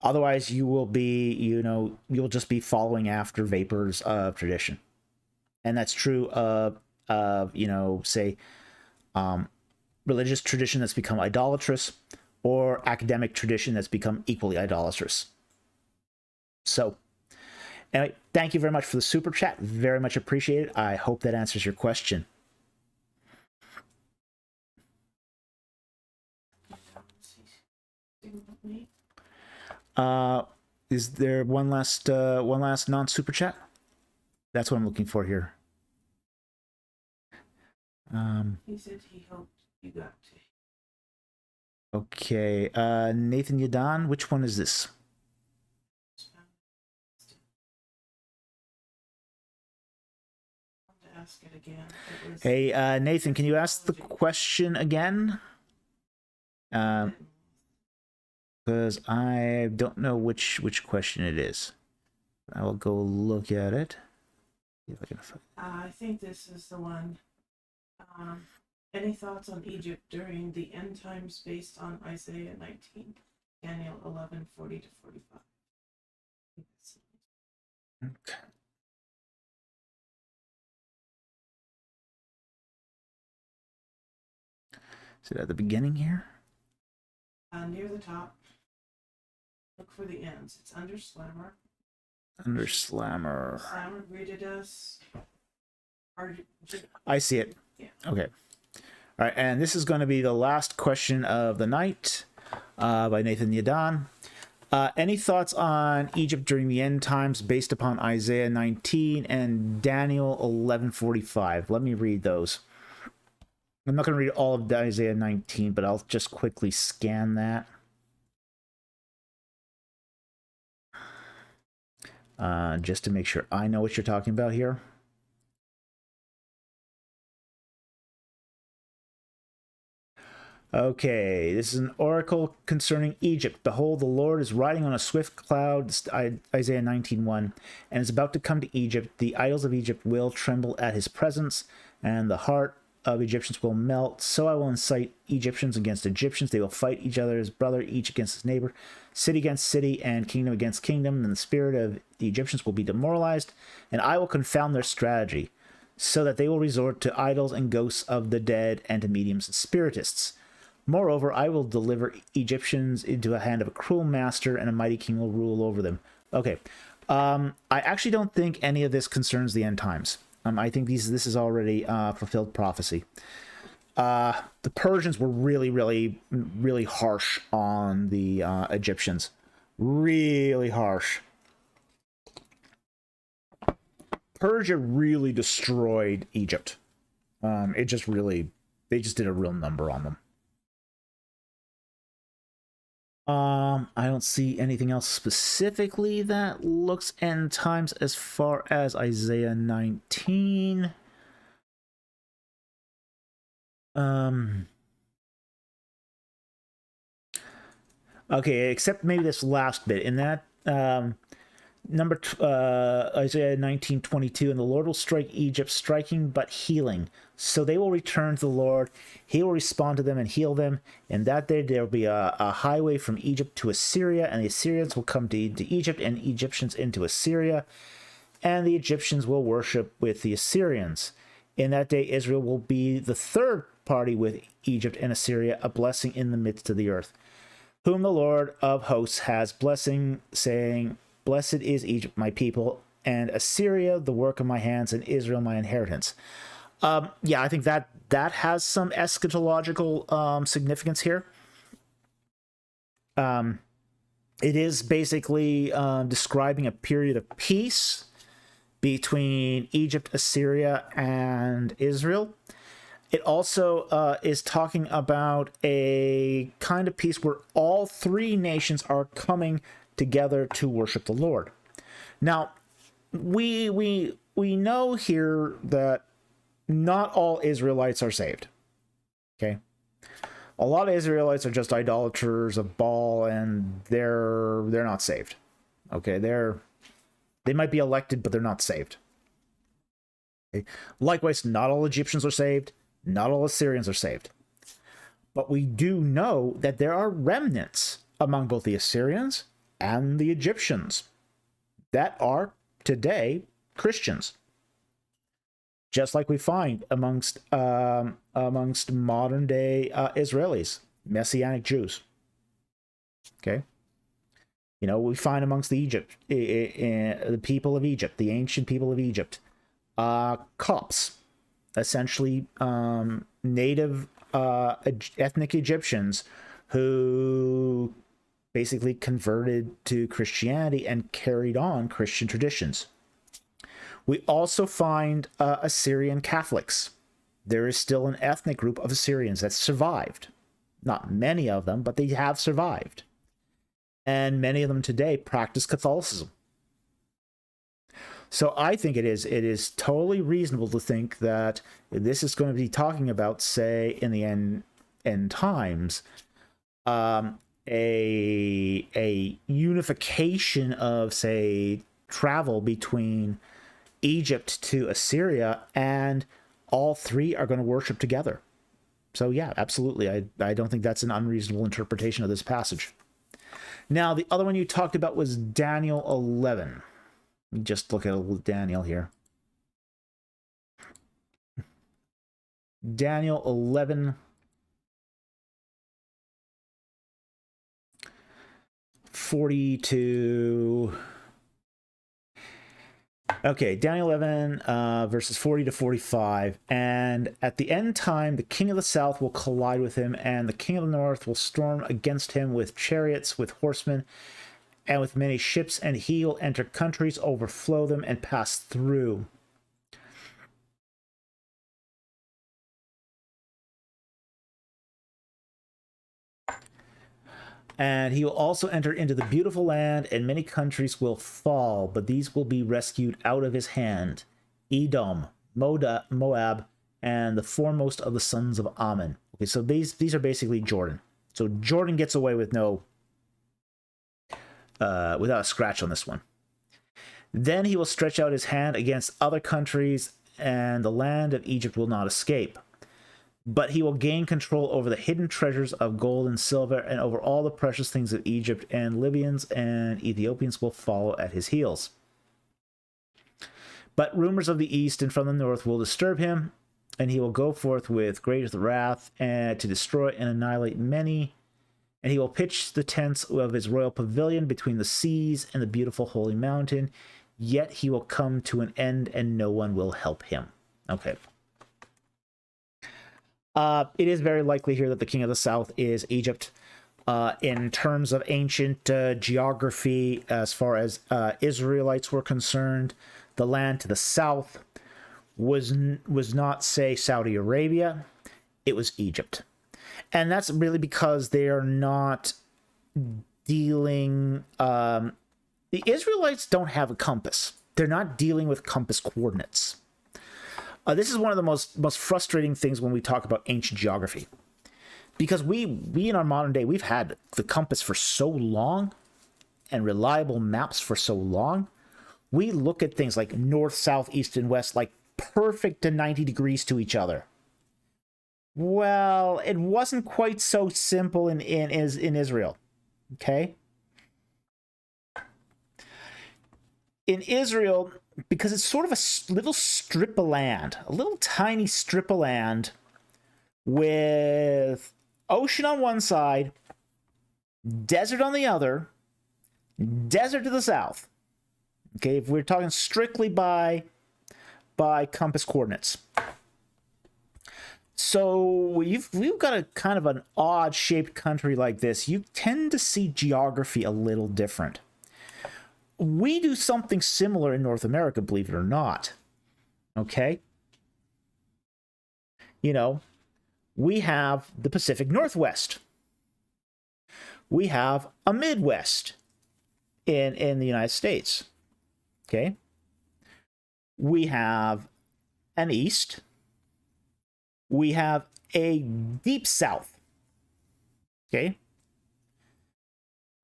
Otherwise, you will be, you'll just be following after vapors of tradition. And that's true of say, religious tradition that's become idolatrous, or academic tradition that's become equally idolatrous. So, anyway, thank you very much for the super chat. Very much appreciated. I hope that answers your question. with me. Is there one last non-super chat? That's what I'm looking for here. He said he hoped you got to. Okay, Nathan Yadan, which one is this? To ask it again. It was Hey, Nathan, can you ask the question again? Because I don't know which question it is. I will go look at it. See if I can find. I think this is the one. Any thoughts on Egypt during the end times based on Isaiah 19, Daniel 11, 40 to 45? Okay. Is it at the beginning here? Near the top. Look for the ends. It's under Slammer. Under Slammer. Slammer greeted us. I see it. Yeah. Okay. All right, and this is going to be the last question of the night by Nathan Yadan. Any thoughts on Egypt during the end times based upon Isaiah 19 and Daniel 11:45? Let me read those. I'm not going to read all of Isaiah 19, but I'll just quickly scan that. Just to make sure I know what you're talking about here. Okay, this is an oracle concerning Egypt. Behold, the Lord is riding on a swift cloud, Isaiah 19:1, and is about to come to Egypt. The idols of Egypt will tremble at his presence, and the heart of Egyptians will melt. So I will incite Egyptians against Egyptians. They will fight each other's brother, each against his neighbor, city against city, and kingdom against kingdom. And the spirit of the Egyptians will be demoralized, and I will confound their strategy, so that they will resort to idols and ghosts of the dead, and to mediums and spiritists. Moreover, I will deliver Egyptians into the hand of a cruel master, and a mighty king will rule over them. Okay. I actually don't think any of this concerns the end times. I think this is already fulfilled prophecy. The Persians were really, really, really harsh on the Egyptians. Really harsh. Persia really destroyed Egypt. They just did a real number on them. I don't see anything else specifically that looks end times as far as Isaiah 19. Okay, except maybe this last bit. In that Isaiah 19:22, and the Lord will strike Egypt, striking but healing. So they will return to the Lord. He will respond to them and heal them. And that day there will be a highway from Egypt to Assyria, and the Assyrians will come to Egypt, and Egyptians into Assyria, and the Egyptians will worship with the Assyrians. In that day Israel will be the third party with Egypt and Assyria, a blessing in the midst of the earth, whom the Lord of hosts has blessing, saying, Blessed is Egypt, my people, and Assyria, the work of my hands, and Israel, my inheritance. Yeah, I think that has some eschatological significance here. It is basically describing a period of peace between Egypt, Assyria, and Israel. It also is talking about a kind of peace where all three nations are coming together to worship the Lord. Now, we know here that not all Israelites are saved. Okay, a lot of Israelites are just idolaters of Baal, and they're not saved. Okay, they might be elected, but they're not saved. Okay? Likewise, not all Egyptians are saved. Not all Assyrians are saved. But we do know that there are remnants among both the Assyrians and the Egyptians that are today Christians, just like we find amongst modern day Israelis, Messianic Jews. Okay, you know, we find amongst the people of Egypt, the ancient people of Egypt, Copts, essentially native ethnic Egyptians who basically converted to Christianity and carried on Christian traditions. We also find Assyrian Catholics. There is still an ethnic group of Assyrians that survived. Not many of them, but they have survived. And many of them today practice Catholicism. So I think it is totally reasonable to think that this is going to be talking about, say, in the end times, a unification of, say, travel between Egypt to Assyria, and all three are going to worship together. So yeah, absolutely. I don't think that's an unreasonable interpretation of this passage. Now, the other one you talked about was Daniel 11. Let me just look at Daniel here. Daniel 11. 42. Okay, Daniel 11, verses 40 to 45. And at the end time, the king of the south will collide with him, and the king of the north will storm against him with chariots, with horsemen, and with many ships, and he will enter countries, overflow them, and pass through. And he will also enter into the beautiful land, and many countries will fall, but these will be rescued out of his hand: Edom, Moab, and the foremost of the sons of Ammon. Okay, so these are basically Jordan. So Jordan gets away with without a scratch on this one. Then he will stretch out his hand against other countries, and the land of Egypt will not escape. But he will gain control over the hidden treasures of gold and silver, and over all the precious things of Egypt, and Libyans and Ethiopians will follow at his heels. But rumors of the east and from the north will disturb him, and he will go forth with great wrath and to destroy and annihilate many. And he will pitch the tents of his royal pavilion between the seas and the beautiful holy mountain. Yet he will come to an end, and no one will help him. Okay. It is very likely here that the king of the south is Egypt. In terms of ancient geography, as far as Israelites were concerned, the land to the south was not, say, Saudi Arabia. It was Egypt. And that's really because they are not dealing... the Israelites don't have a compass. They're not dealing with compass coordinates. This is one of the most frustrating things when we talk about ancient geography, because we in our modern day, we've had the compass for so long and reliable maps for so long. We look at things like north, south, east, and west like perfect to 90 degrees to each other. Well, it wasn't quite so simple in Israel. Okay? In Israel, because it's sort of a little strip of land, a little tiny strip of land with ocean on one side, desert on the other, desert to the south. Okay, if we're talking strictly by compass coordinates. So we've got a kind of an odd-shaped country like this. You tend to see geography a little different. We do something similar in North America, believe it or not. Okay? You know, we have the Pacific Northwest. We have a Midwest in the United States. Okay? We have an East. We have a Deep South. Okay?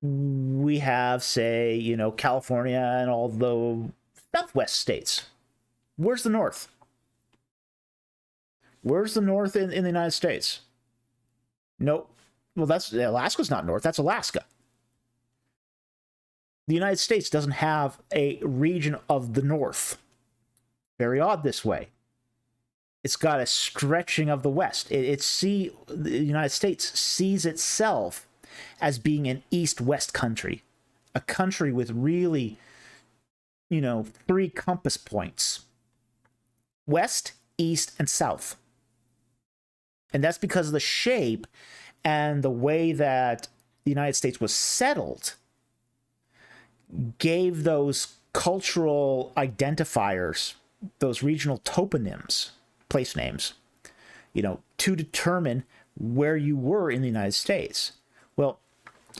We have, say, you know, California and all the Southwest states. Where's the North? Where's the North in the United States? Nope. Well, Alaska's not North. That's Alaska. The United States doesn't have a region of the North. Very odd this way. It's got a stretching of the West. The United States sees itself as being an east-west country, a country with really, you know, 3 compass points: west, east, and south. And that's because of the shape and the way that the United States was settled gave those cultural identifiers, those regional toponyms, place names, to determine where you were in the United States. Well,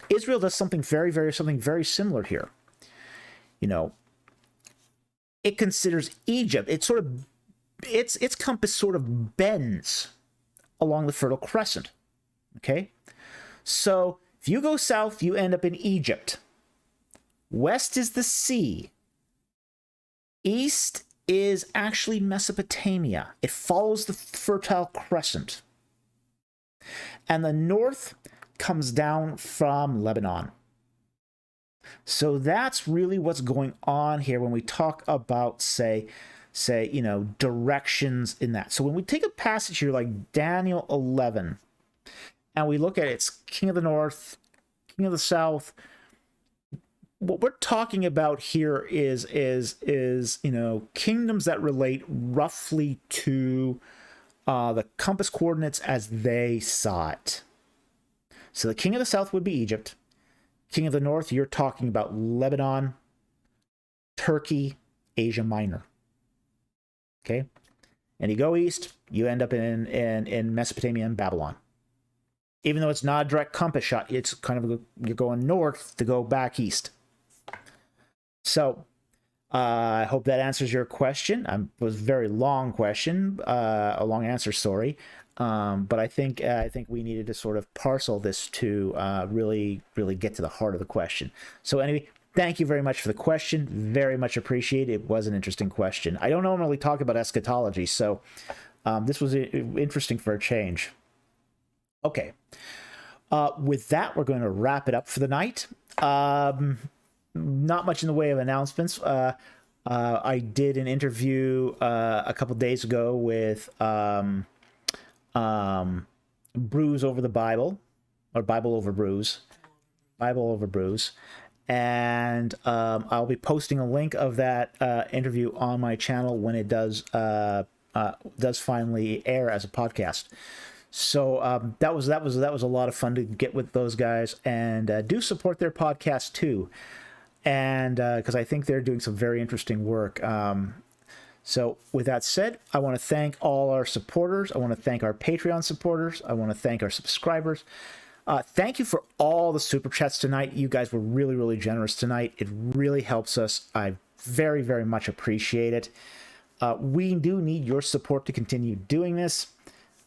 Israel does something very similar here. It considers Egypt, its compass sort of bends along the Fertile Crescent. Okay? So if you go south, you end up in Egypt. West is the sea. East is actually Mesopotamia. It follows the Fertile Crescent. And the north comes down from Lebanon. So that's really what's going on here when we talk about, say, directions in that. So when we take a passage here like Daniel 11, and we look at its king of the north, king of the south, what we're talking about here is kingdoms that relate roughly to the compass coordinates as they saw it. So the king of the south would be Egypt. King of the north, you're talking about Lebanon, Turkey, Asia Minor. Okay? And you go east, you end up in Mesopotamia and Babylon. Even though it's not a direct compass shot, it's kind of, you're going north to go back east. So, I hope that answers your question. It was a very long question, a long answer, sorry. But I think we needed to sort of parcel this to really get to the heart of the question. So anyway, thank you very much for the question. Very much appreciated. It was an interesting question. I don't normally talk about eschatology, so this was interesting for a change. Okay. With that, we're going to wrap it up for the night. Not much in the way of announcements. I did an interview a couple days ago with Brews Over the Bible, or Bible Over Brews, and I'll be posting a link of that interview on my channel when it does finally air as a podcast. So that was a lot of fun to get with those guys, and do support their podcast too, and because I think they're doing some very interesting work. So with that said, I want to thank all our supporters. I want to thank our Patreon supporters. I want to thank our subscribers. Thank you for all the super chats tonight. You guys were really generous tonight. It really helps us. I very much appreciate it. We do need your support to continue doing this,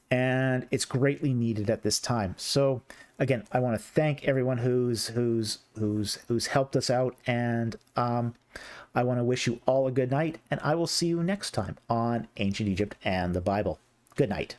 and it's greatly needed at this time. So again, I want to thank everyone who's helped us out, and I want to wish you all a good night, and I will see you next time on Ancient Egypt and the Bible. Good night.